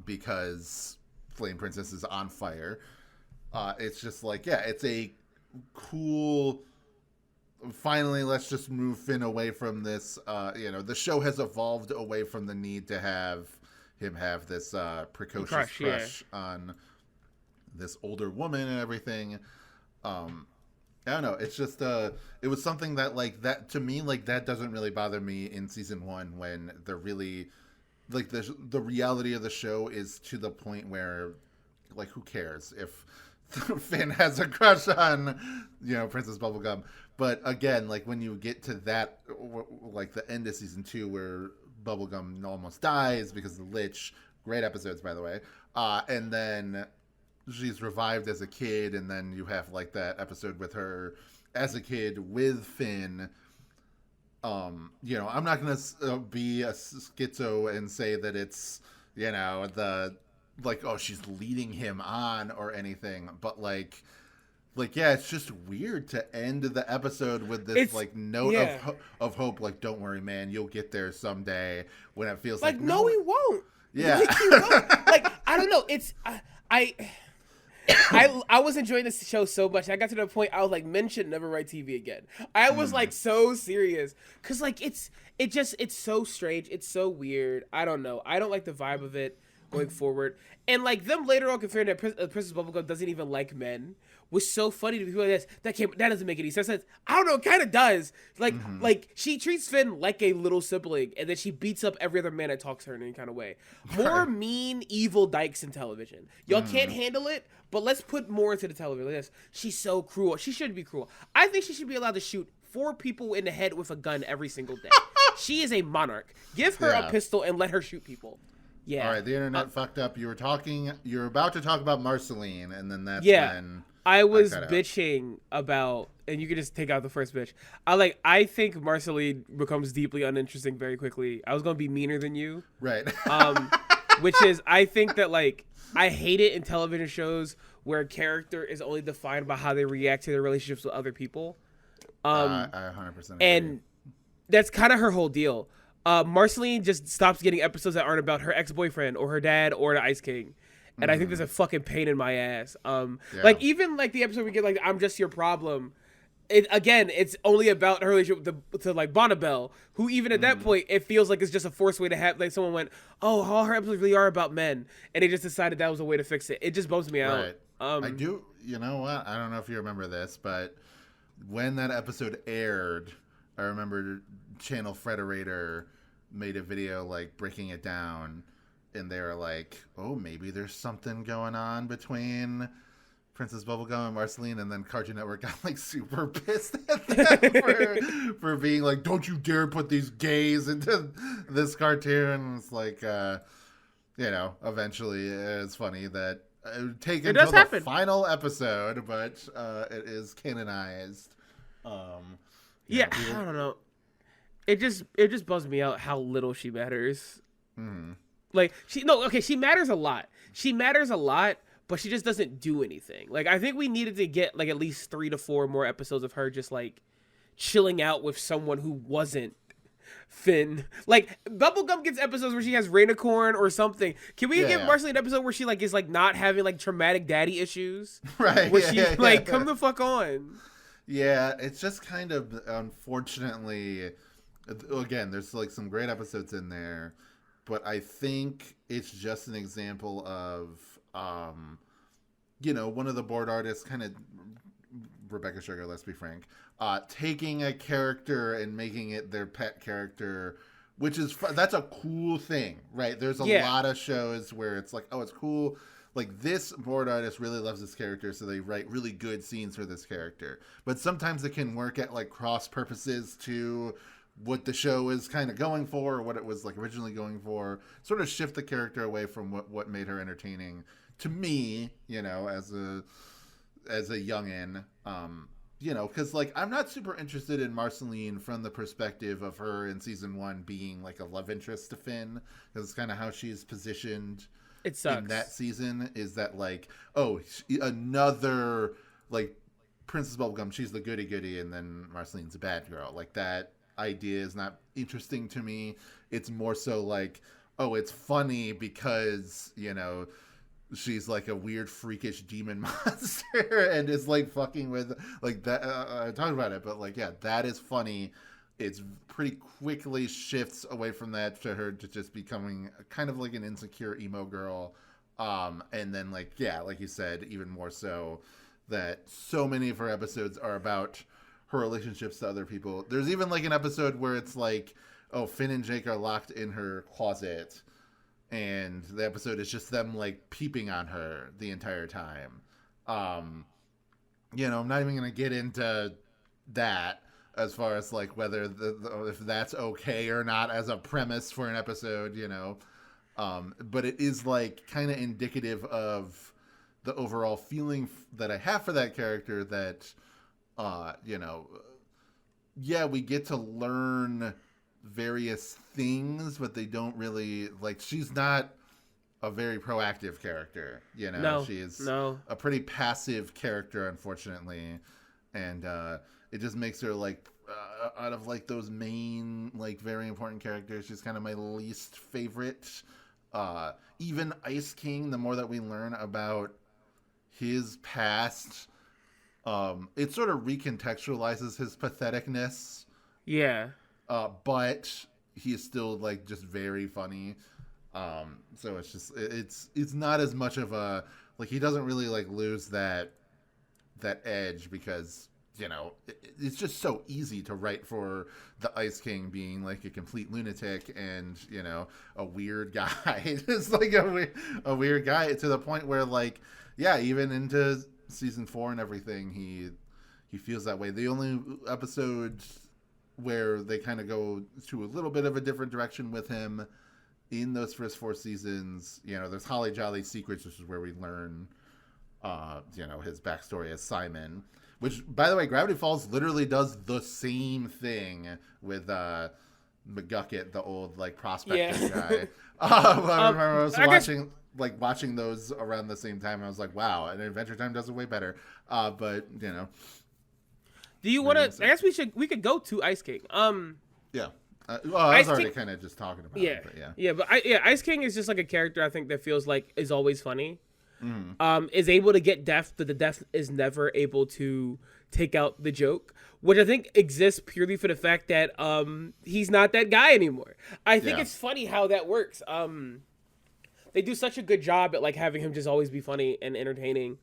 because Flame Princess is on fire. It's just like, yeah, it's a cool, finally let's just move Finn away from this. The show has evolved away from the need to have him have this precocious crush on this older woman and everything. I don't know, it's just it was something that like that to me, like that doesn't really bother me in season 1 when they're really like the reality of the show is to the point where like who cares if Finn has a crush on Princess Bubblegum. But again, like when you get to that, like the end of season 2 where Bubblegum almost dies because of the Lich, great episodes by the way, and then she's revived as a kid, and then you have like that episode with her as a kid with Finn. I'm not gonna be a schizo and say that it's the like, oh, she's leading him on or anything, but like yeah, it's just weird to end the episode with this note of hope, like, don't worry, man, you'll get there someday, when it feels like no, he won't. Yeah, like, he won't. Like, I don't know. It's I was enjoying this show so much. I got to the point I was like, men should never write TV again. I was like so serious because like it's so strange. It's so weird. I don't know. I don't like the vibe of it going forward. And like them later on confirming that Princess Bubblegum doesn't even like men, was so funny to people like this. That doesn't make any sense. I don't know, it kind of does. Like she treats Finn like a little sibling, and then she beats up every other man that talks to her in any kind of way. More mean, evil dykes in television. Y'all can't handle it, but let's put more into the television. Like this. She's so cruel. She shouldn't be cruel. I think she should be allowed to shoot 4 people in the head with a gun every single day. She is a monarch. Give her a pistol and let her shoot people. Yeah. All right, the internet fucked up. You were about to talk about Marceline, and then that's when I was bitching about, and you can just take out the first bitch. I think Marceline becomes deeply uninteresting very quickly. I was gonna be meaner than you, right? Which is, I think that I hate it in television shows where a character is only defined by how they react to their relationships with other people. I 100% agree. And that's kind of her whole deal. Marceline just stops getting episodes that aren't about her ex-boyfriend or her dad or the Ice King. And I think that's a fucking pain in my ass. Even the episode we get, I'm Just Your Problem. It's only about her relationship to Bonnabelle, who even at that point, it feels like it's just a forced way to have, someone went, oh, all her episodes really are about men. And they just decided that was a way to fix it. It just bums me out. Right. I do, you know what? I don't know if you remember this, but when that episode aired, I remember Channel Frederator made a video breaking it down, and they were like, oh, maybe there's something going on between Princess Bubblegum and Marceline, and then Cartoon Network got super pissed at them for being like, don't you dare put these gays into this cartoon. It's eventually it's funny that it would take until the final episode, but it is canonized. I don't know. It just bugs me out how little she matters. Mm-hmm. She matters a lot. She matters a lot, but she just doesn't do anything. I think we needed to get at least 3 to 4 more episodes of her just chilling out with someone who wasn't Finn. Bubblegum gets episodes where she has Rainicorn or something. Can we give Marceline an episode where she is not having traumatic daddy issues? Right. Where she come the fuck on. Yeah, it's just kind of, unfortunately, again, there's some great episodes in there, but I think it's just an example of, one of the board artists, kind of Rebecca Sugar, let's be frank, taking a character and making it their pet character, which is, that's a cool thing, right? There's a lot of shows where it's oh, it's cool. This board artist really loves this character, so they write really good scenes for this character. But sometimes it can work at cross purposes to what the show is kind of going for, or what it was originally going for. Sort of shift the character away from what made her entertaining to me, as a youngin. Because I'm not super interested in Marceline from the perspective of her in season 1 being a love interest to Finn, because it's kind of how she's positioned. It sucks. In that season is that another Princess Bubblegum, she's the goody and then Marceline's a bad girl. That idea is not interesting to me. It's more so oh, it's funny because she's a weird freakish demon monster and is fucking with that. I talked about it, but that is funny. It's pretty quickly shifts away from that to her to just becoming kind of an insecure emo girl. And then like you said, even more so that so many of her episodes are about her relationships to other people. There's even an episode where it's oh, Finn and Jake are locked in her closet, and the episode is just them peeping on her the entire time. I'm not even going to get into that as far as whether if that's okay or not as a premise for an episode, but it is kind of indicative of the overall feeling that I have for that character that, we get to learn various things, but they don't really she's not a very proactive character, she's a pretty passive character, unfortunately. And, it just makes her out of those main very important characters, she's kind of my least favorite. Even Ice King, the more that we learn about his past, it sort of recontextualizes his patheticness. Yeah. But he is still just very funny. So it's just it's not as much of a he doesn't really lose that that edge because, it's just so easy to write for the Ice King being like a complete lunatic and, a weird guy. Just like a weird guy to the point where, like, yeah, even into season 4 and everything, he feels that way. The only episode where they kind of go to a little bit of a different direction with him in those first 4 seasons, there's Holly Jolly Secrets, which is where we learn, his backstory as Simon. Which, by the way, Gravity Falls literally does the same thing with McGucket, the old like prospector guy. I remember I was watching those around the same time. And I was like, wow, and Adventure Time does it way better. But do you want to? I guess we could go to Ice King. Yeah. I was already kind of just talking about it. But Ice King is just like a character I think that feels like is always funny. Is able to get depth, but the depth is never able to take out the joke, which I think exists purely for the fact that he's not that guy anymore. I think it's funny how that works. They do such a good job at like having him just always be funny and entertaining,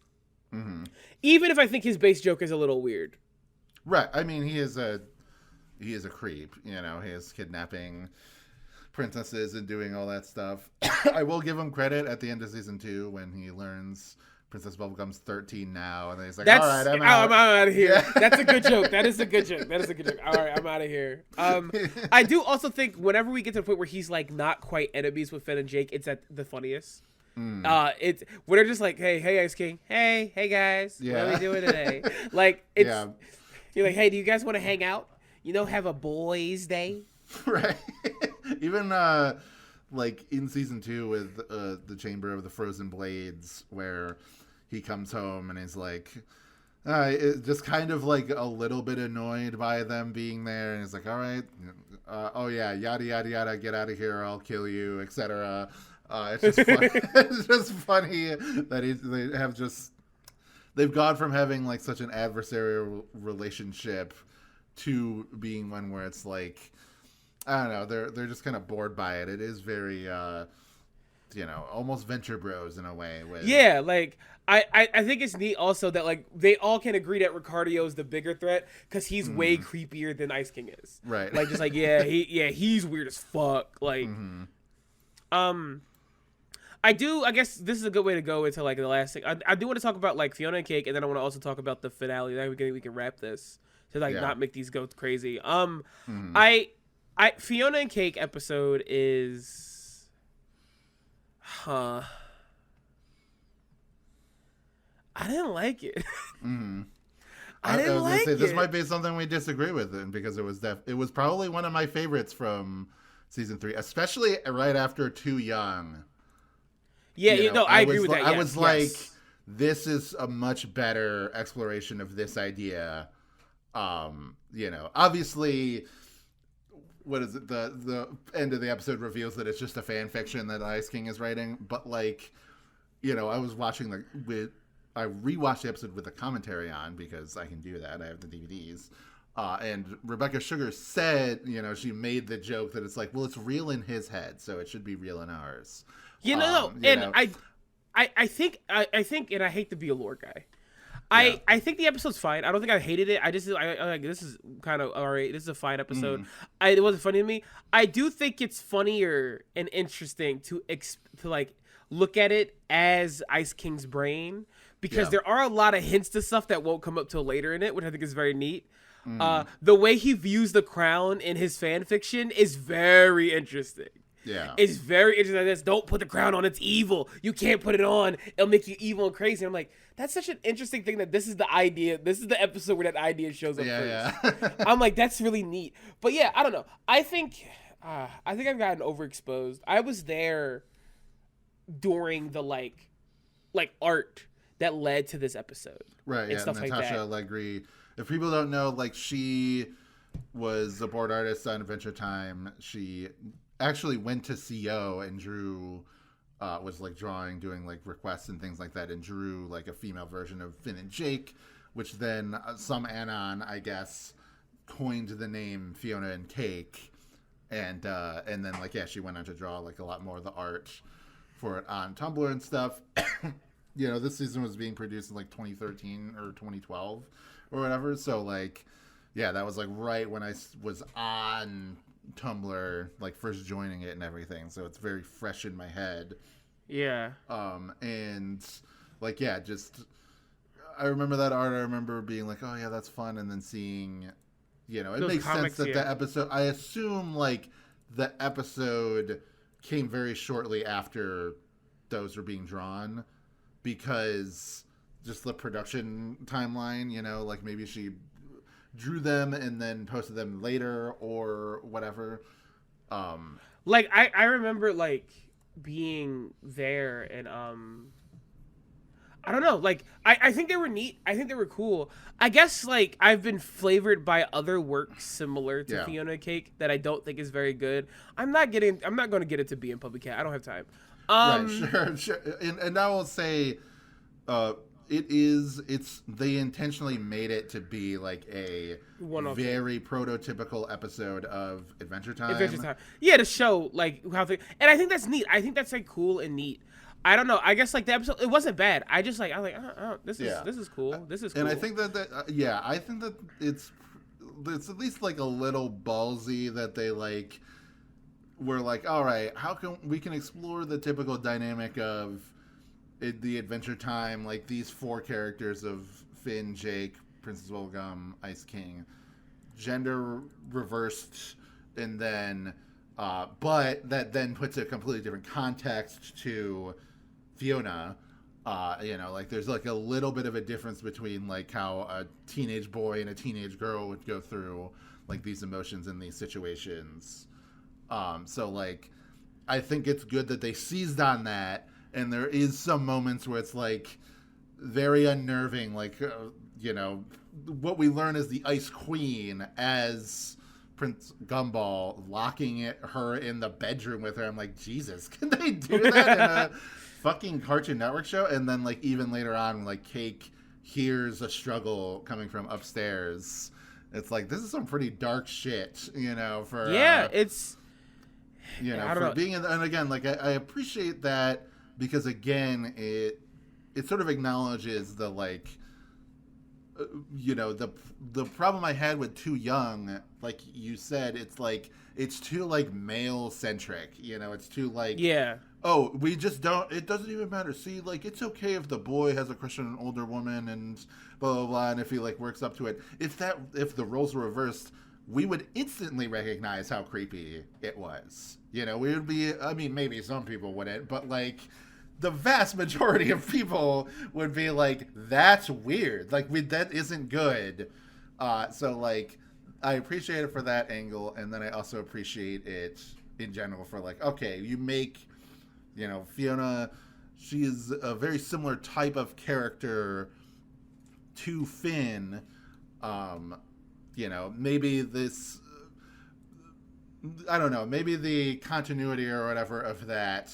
even if I think his base joke is a little weird. Right. I mean, he is a creep. He is kidnapping princesses and doing all that stuff. I will give him credit at the end of season 2 when he learns Princess Bubblegum's 13 now, and then he's like, all right, I'm out of here. Yeah. That's a good joke. That is a good joke. All right, I'm out of here. I do also think whenever we get to the point where he's like not quite enemies with Finn and Jake, it's at the funniest. It's when they're just like, hey Ice King, hey guys, what are we doing today? Like it's you're like, hey, do you guys want to hang out? Have a boys' day. Right. Even like in season 2 with the Chamber of the Frozen Blades, where he comes home and he's like just kind of like a little bit annoyed by them being there, and he's like, all right, oh yeah, yada yada yada, get out of here, I'll kill you, etc. It's just funny. It's just funny that they've gone from having like such an adversarial relationship to being one where it's like, I don't know, they're just kind of bored by it. It is very almost Venture Bros in a way. Like I think it's neat also that like they all can agree that Ricardio is the bigger threat because he's way creepier than Ice King is. Right. Like just like he's weird as fuck. Like I guess this is a good way to go into like the last thing. I do want to talk about like Fiona and Cake, and then I want to also talk about the finale. Then we can wrap this to like not make these go crazy. Fiona and Cake episode is, I didn't like it. I didn't like it. This might be something we disagree with, because it was probably one of my favorites from season 3, especially right after Too Young. Yeah, I agree with that. I was like, this is a much better exploration of this idea. Obviously, what is it? The end of the episode reveals that it's just a fan fiction that Ice King is writing. But like, I was watching I rewatched the episode with a commentary on because I can do that. I have the DVDs. And Rebecca Sugar said, she made the joke that it's like, well, it's real in his head, so it should be real in ours. I think, and I hate to be a lore guy. I think the episode's fine. I don't think I hated it. I like, this is kind of all right. This is a fine episode. It wasn't funny to me. I do think it's funnier and interesting to like look at it as Ice King's brain, because there are a lot of hints to stuff that won't come up till later in it, which I think is very neat. The way he views the crown in his fan fiction is very interesting. Yeah. It's very interesting. This, don't put the crown on. It's evil. You can't put it on. It'll make you evil and crazy. And I'm like, that's such an interesting thing that this is the idea. This is the episode where that idea shows up first. Yeah. I'm like, that's really neat. But yeah, I don't know. I think I've gotten overexposed. I was there during the like art that led to this episode. Right. And stuff Natasha like that. Allegri. If people don't know, like, she was a board artist on Adventure Time. She actually went to CO and drew, was like drawing, doing like requests and things like that, and drew like a female version of Finn and Jake, which then some anon, I guess, coined the name Fiona and Cake, and then like she went on to draw like a lot more of the art for it on Tumblr and stuff. this season was being produced in like 2013 or 2012 or whatever. So like, yeah, that was like right when I was on Tumblr, like first joining it and everything. So it's very fresh in my head. Yeah. And like, yeah, just I remember that art. I remember being like, oh yeah, that's fun, and then seeing, it Those makes comics, sense that the episode. I assume like the episode came very shortly after those were being drawn, because just the production timeline. Like maybe she drew them and then posted them later or whatever. Like I remember like being there and I don't know, like I think they were neat. I think they were cool. I guess like I've been flavored by other works similar to Fiona Cake that I don't think is very good. I'm not going to get into being Puppy Cat. I don't have time. Right, sure. And I will say they intentionally made it to be like a very prototypical episode of Adventure Time. Yeah, to show like how and I think that's neat. I think that's like cool and neat. I don't know. I guess like the episode, it wasn't bad. I was like, this is cool. This is cool. And I think that I think that it's at least like a little ballsy that they like were like, all right, how can we explore the typical dynamic of the Adventure Time, like these four characters of Finn, Jake, Princess Bubblegum, Ice King, gender reversed, and then but that then puts a completely different context to Fiona. Like there's like a little bit of a difference between like how a teenage boy and a teenage girl would go through like these emotions in these situations. So like I think it's good that they seized on that, and there is some moments where it's like very unnerving, like what we learn is the Ice Queen as Prince Gumball locking her in the bedroom with her. I'm like, Jesus, can they do that in a fucking Cartoon Network show? And then like even later on, like Cake hears a struggle coming from upstairs. It's like, this is some pretty dark shit, for it's for being in. And again, like I appreciate that, because again, it sort of acknowledges the like. The problem I had with Too Young, like you said, it's too like male centric. It's too like, oh, we just don't. It doesn't even matter. See, like it's okay if the boy has a crush on an older woman and blah blah blah, and if he like works up to it. If the roles were reversed, we would instantly recognize how creepy it was. We would be. I mean, maybe some people wouldn't, but like. The vast majority of people would be like, that's weird. Like, that isn't good. So, like, I appreciate it for that angle. And then I also appreciate it in general for, like, okay, you make, Fiona, she is a very similar type of character to Finn. Maybe this, I don't know, maybe the continuity or whatever of that,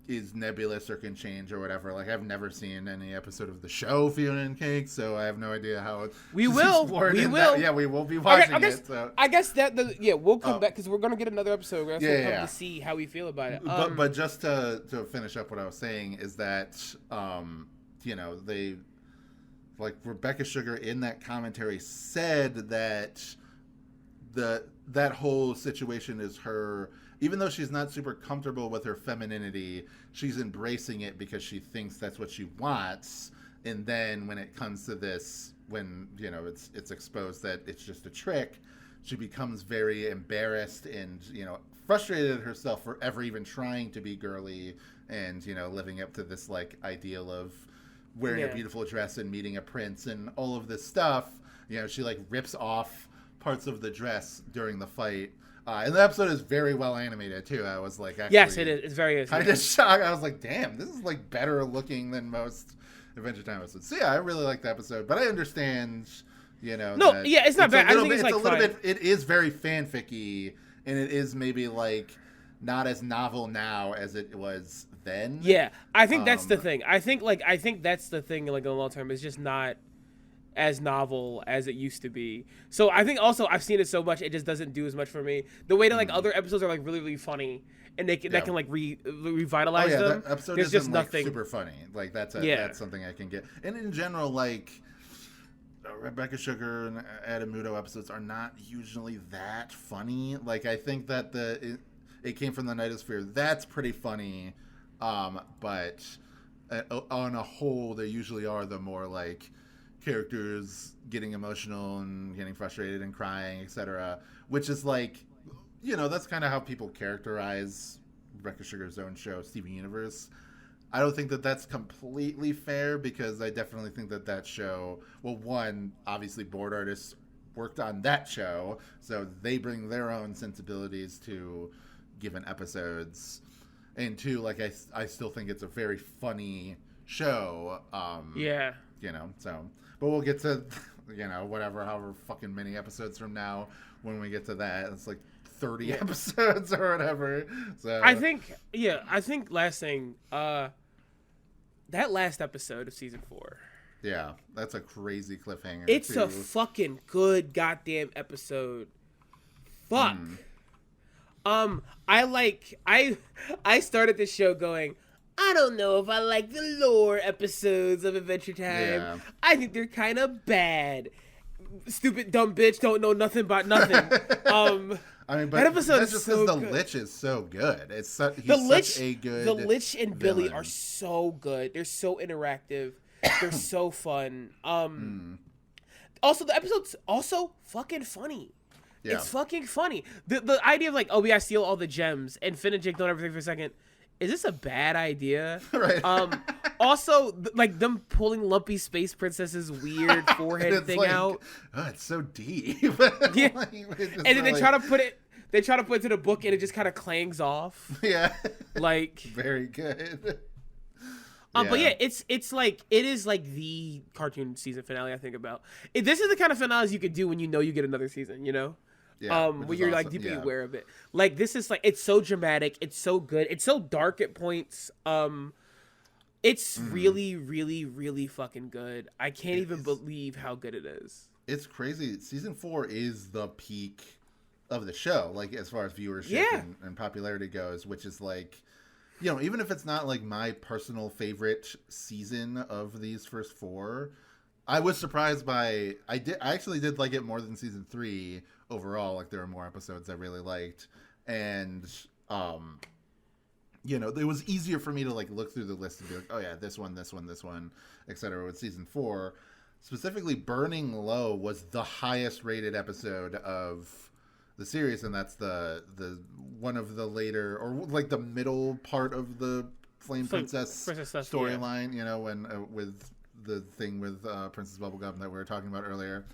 is nebulous or can change or whatever. Like I've never seen any episode of the show Fiona and Cake, so I have no idea how we will. Yeah, we will be watching it. So I guess we'll come back because we're gonna get another episode. We're to see how we feel about it. But just to finish up what I was saying is that they like Rebecca Sugar in that commentary said that that whole situation is her. Even though she's not super comfortable with her femininity, she's embracing it because she thinks that's what she wants. And then when it comes to this, when it's exposed that it's just a trick, she becomes very embarrassed and frustrated at herself for ever even trying to be girly and living up to this like ideal of wearing a beautiful dress and meeting a prince and all of this stuff. She like rips off parts of the dress during the fight. And the episode is very well animated too. I was like, actually, yes, it is. It's very. I just shocked. I was like, damn, this is like better looking than most Adventure Time episodes. So yeah, I really like the episode, but I understand, No, it's not bad. I think it's like a little bit. It is very fanficky, and it is maybe like not as novel now as it was then. Yeah, I think that's the thing. I think that's the thing. Like in the long term, it's just not. as novel as it used to be. So I think also I've seen it so much it just doesn't do as much for me. The way that like other episodes are like really really funny and they can, that can like revitalize them. That episode There's isn't just nothing super funny. Like that's something I can get. And in general, like Rebecca Sugar and Adam Muto episodes are not usually that funny. Like I think that it came from the Nightosphere. That's pretty funny, but on a whole, they usually are the more like characters getting emotional and getting frustrated and crying, etc. Which is like, that's kind of how people characterize Rebecca Sugar's own show, Steven Universe. I don't think that that's completely fair because I definitely think that show, well, one, obviously board artists worked on that show, so they bring their own sensibilities to given episodes. And two, like I still think it's a very funny show. So, but we'll get to, however fucking many episodes from now when we get to that. It's like 30 episodes or whatever. So I think last thing, that last episode of season 4. Yeah, that's a crazy cliffhanger. It's a fucking good goddamn episode. Fuck. I started this show going, I don't know if I like the lore episodes of Adventure Time. Yeah. I think they're kind of bad. Stupid dumb bitch don't know nothing about nothing. I mean, but that episode that's just because the Lich is so good. He's such a good The Lich and Billy villain. are so good. They're so interactive. They're so fun. Also, the episode's also fucking funny. Yeah. It's fucking funny. The idea of like, oh, we gotta steal all the gems and Finn and Jake know everything for a second. Is this a bad idea? Right. Also, like them pulling Lumpy Space Princess's weird forehead thing out. Oh, it's so deep. Yeah. And then they try to put it. They try to put it to the book, and it just kind of clangs off. Yeah. Like very good. But yeah, it's like it is like the cartoon season finale I think about. This is the kind of finales you could do when you know you get another season. Yeah, when you're like deeply aware of it. Like this is like it's so dramatic, it's so good, it's so dark at points. It's really, really, really fucking good. I can't even believe how good it is. It's crazy. Season 4 is the peak of the show, like as far as viewership and popularity goes, which is like, even if it's not like my personal favorite season of these first 4, I was surprised by I actually did like it more than season 3 overall. Like there were more episodes I really liked, and it was easier for me to like look through the list and be like, oh yeah, this one, etc. With season 4, specifically, Burning Low was the highest rated episode of the series, and that's the one of the later, or like the middle part of the Flame Princess storyline. When with the thing with Princess Bubblegum that we were talking about earlier.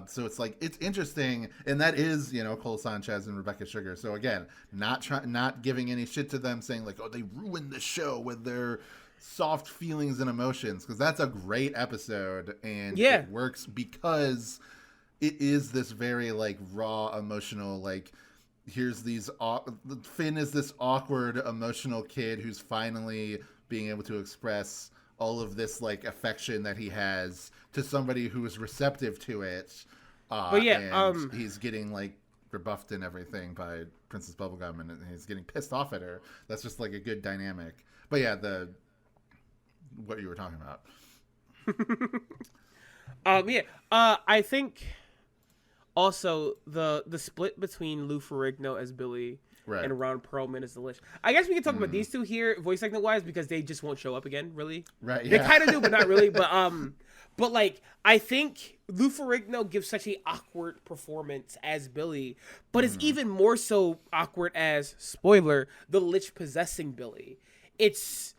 So it's like, it's interesting, and that is, Cole Sanchez and Rebecca Sugar. So again, not giving any shit to them, saying like, oh, they ruined the show with their soft feelings and emotions, because that's a great episode, and it works because it is this very like raw, emotional, like here's these Finn is this awkward, emotional kid who's finally being able to express all of this like affection that he has to somebody who is receptive to it. And he's getting like rebuffed and everything by Princess Bubblegum, and he's getting pissed off at her. That's just like a good dynamic. But yeah, what you were talking about. I think also the split between Lou Ferrigno as Billy and Ron Perlman as the Lich. I guess we can talk about these two here, voice acting wise, because they just won't show up again, really. Right. Yeah. They kind of do, but not really. But like, I think Lou Ferrigno gives such a awkward performance as Billy, but it's even more so awkward as, spoiler, the Lich possessing Billy. It's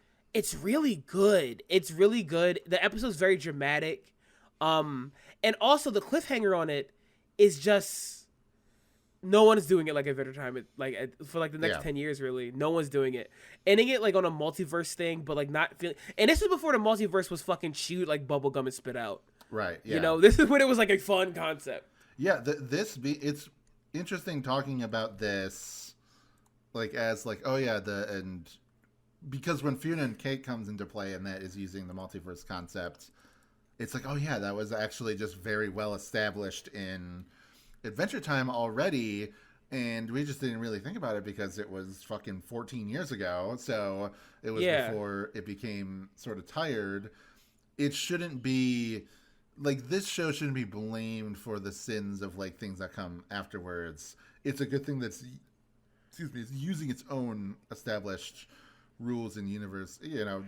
really good. It's really good. The episode's very dramatic. And also the cliffhanger on it is just, no one's doing it like Adventure Time. For like the next 10 years, really. No one's doing it. Ending it like on a multiverse thing, but like not feeling. And this was before the multiverse was fucking chewed like bubblegum and spit out. Right. Yeah. This is when it was like a fun concept. Yeah. It's interesting talking about this, like as like, oh yeah, because when Fiona and Kate comes into play and that is using the multiverse concept, it's like, oh yeah, that was actually just very well established in Adventure Time already, and we just didn't really think about it because it was fucking 14 years ago. So it was before it became sort of tired. It shouldn't be like, this show shouldn't be blamed for the sins of like things that come afterwards. It's a good thing that's, excuse me, it's using its own established rules and universe. You know,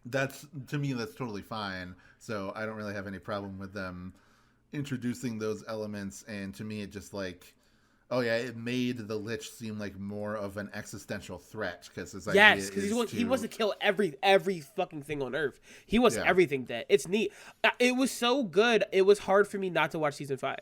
that's, to me, that's totally fine. So I don't really have any problem with them introducing those elements. And to me, it just like, oh yeah, it made the Lich seem like more of an existential threat, because his idea because he wants to kill every fucking thing on Earth. He wants everything dead. It's neat. It was so good. It was hard for me not to watch season 5.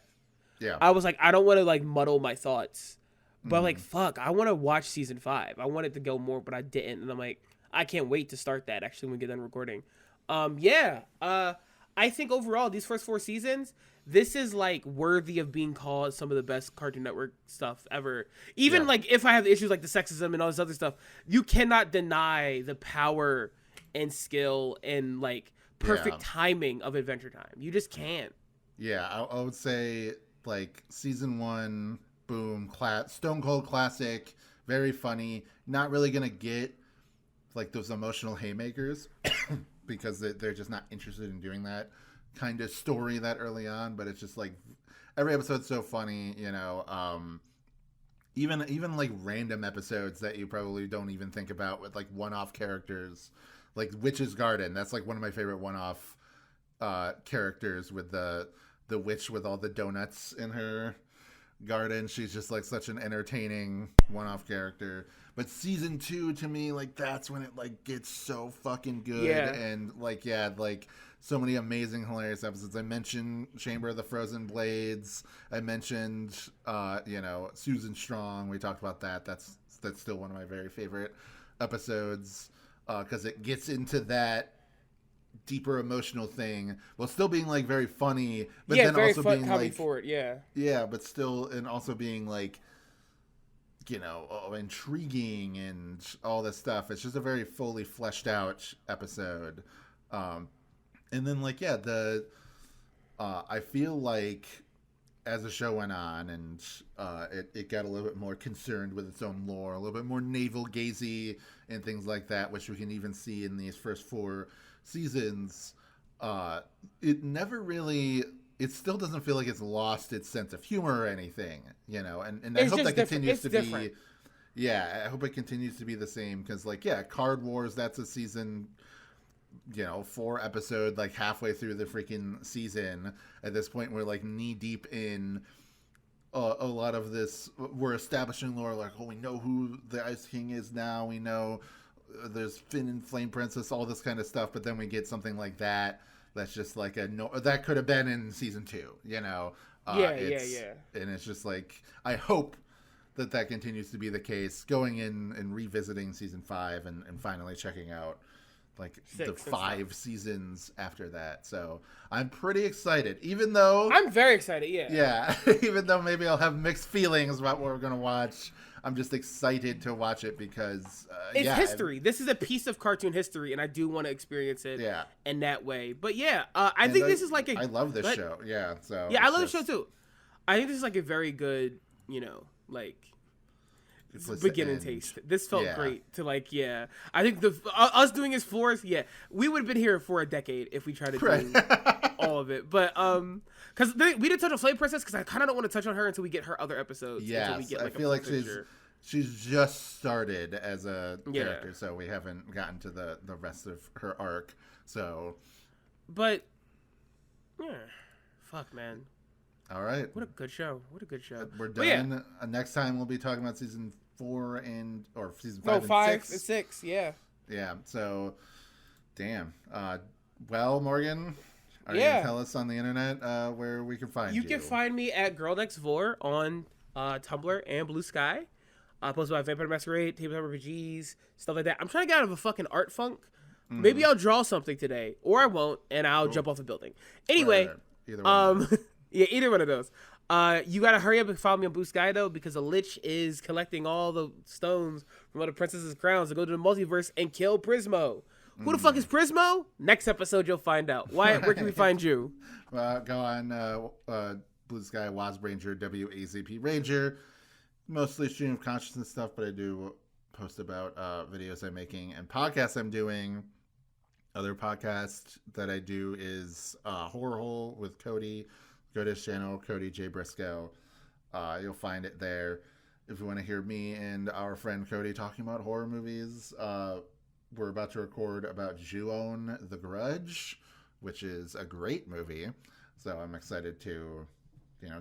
Yeah, I was like, I don't want to like muddle my thoughts, but like, fuck, I want to watch season 5. I wanted to go more, but I didn't, and I'm like, I can't wait to start that actually when we get done recording. I think overall these first 4 seasons, this is like worthy of being called some of the best Cartoon Network stuff ever. Even like if I have issues like the sexism and all this other stuff, you cannot deny the power and skill and like perfect timing of Adventure Time. You just can't. Yeah, I would say like season 1, boom, Stone Cold classic, very funny. Not really gonna get like those emotional haymakers because they're just not interested in doing that kind of story that early on. But it's just like every episode's so funny, you know. Even like random episodes that you probably don't even think about with like one-off characters, like Witch's Garden. That's like one of my favorite one-off characters, with the witch with all the donuts in her garden. She's just like such an entertaining one-off character. But season 2, to me, like, that's when it like gets so fucking good. And like, like so many amazing, hilarious episodes. I mentioned Chamber of the Frozen Blades. I mentioned Susan Strong. We talked about that. That's still one of my very favorite episodes, because it gets into that deeper emotional thing while still being like very funny, but then also being like forward, but still, and also being like, you know, intriguing and all this stuff. It's just a very fully fleshed out episode. And then like, I feel like as the show went on and it got a little bit more concerned with its own lore, a little bit more navel-gazy and things like that, which we can even see in these first 4 seasons. It never really, it still doesn't feel like it's lost its sense of humor or anything, you know, and I hope that continues to be, I hope it continues to be the same, because like, Card Wars, that's a season, you know, 4 episode, like halfway through the freaking season. At this point, we're like knee deep in a lot of this. We're establishing lore, like, oh, we know who the Ice King is now, we know there's Finn and Flame Princess, all this kind of stuff, but then we get something like that that's just like that could have been in season 2, you know. And it's just like, I hope that continues to be the case going in and revisiting season 5 and finally checking out like the 5 seasons after that. So I'm pretty excited, even though I'm very excited. Even though maybe I'll have mixed feelings about what we're gonna watch, I'm just excited to watch it because it's history. This is a piece of cartoon history, and I do want to experience it in that way. But I think this is like I love this show. I love the show too. I think this is like a very good, you know, like beginning taste. This felt great to like, I think us doing his 4th, we would have been here for a decade if we tried to do all of it. But because we didn't touch on Flame Princess, because I kind of don't want to touch on her until we get her other episodes. Yeah, I feel like she's just started as a character, so we haven't gotten to the rest of her arc. So, but fuck, man. All right. What a good show. We're done. Next time we'll be talking about season 4 or season 5 and 6. Yeah. So, damn. Well, Morgan, are you going to tell us on the internet where we can find you? You can find me at Girl Next Vor on Tumblr and Blue Sky. Posted by Vampire Masquerade, Tabletop RPGs, stuff like that. I'm trying to get out of a fucking art funk. Maybe I'll draw something today, or I won't, and I'll jump off a building. Anyway, either one. Either one of those. You gotta hurry up and follow me on Blue Sky though, because the Lich is collecting all the stones from all the princesses' crowns to go to the multiverse and kill Prismo, Who the fuck is Prismo? Next episode, you'll find out. Wyatt, where can we find you? Go on Blue Sky Wasp Ranger, WAZP Ranger. Mostly stream of consciousness stuff, but I do post about videos I'm making and podcasts I'm doing. Other podcast that I do is Horror Hole with Cody. Go to his channel, Cody J. Briscoe. You'll find it there. If you want to hear me and our friend Cody talking about horror movies, we're about to record about Ju-On the Grudge, which is a great movie. So I'm excited to,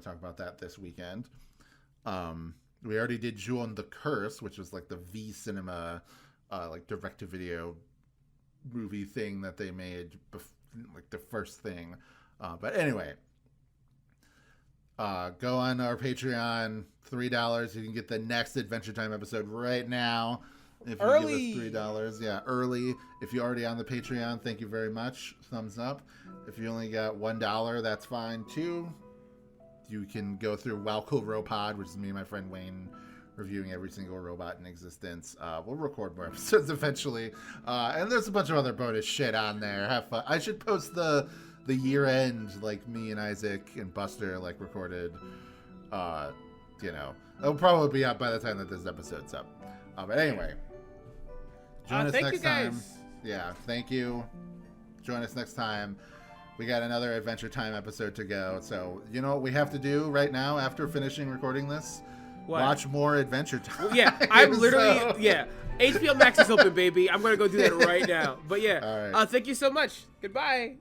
talk about that this weekend. We already did Ju-On the Curse, which was like the V Cinema, like direct-to-video movie thing that they made, like the first thing. But anyway, go on our Patreon, $3. You can get the next Adventure Time episode right now. If you early. Give us $3, yeah, early. If you're already on the Patreon, thank you very much. Thumbs up. If you only got $1, that's fine too. You can go through Wow Cool Robot, which is me and my friend Wayne reviewing every single robot in existence. We'll record more episodes eventually. And there's a bunch of other bonus shit on there. Have fun. I should post the year end, like me and Isaac and Buster like recorded. It'll probably be up by the time that this episode's up. But anyway, join us next time. Yeah, thank you. Join us next time. We got another Adventure Time episode to go. So, you know what we have to do right now after finishing recording this? What? Watch more Adventure Time. Well, yeah, I'm literally, HBO Max is open, baby. I'm going to go do that right now. But yeah, all right. Thank you so much. Goodbye.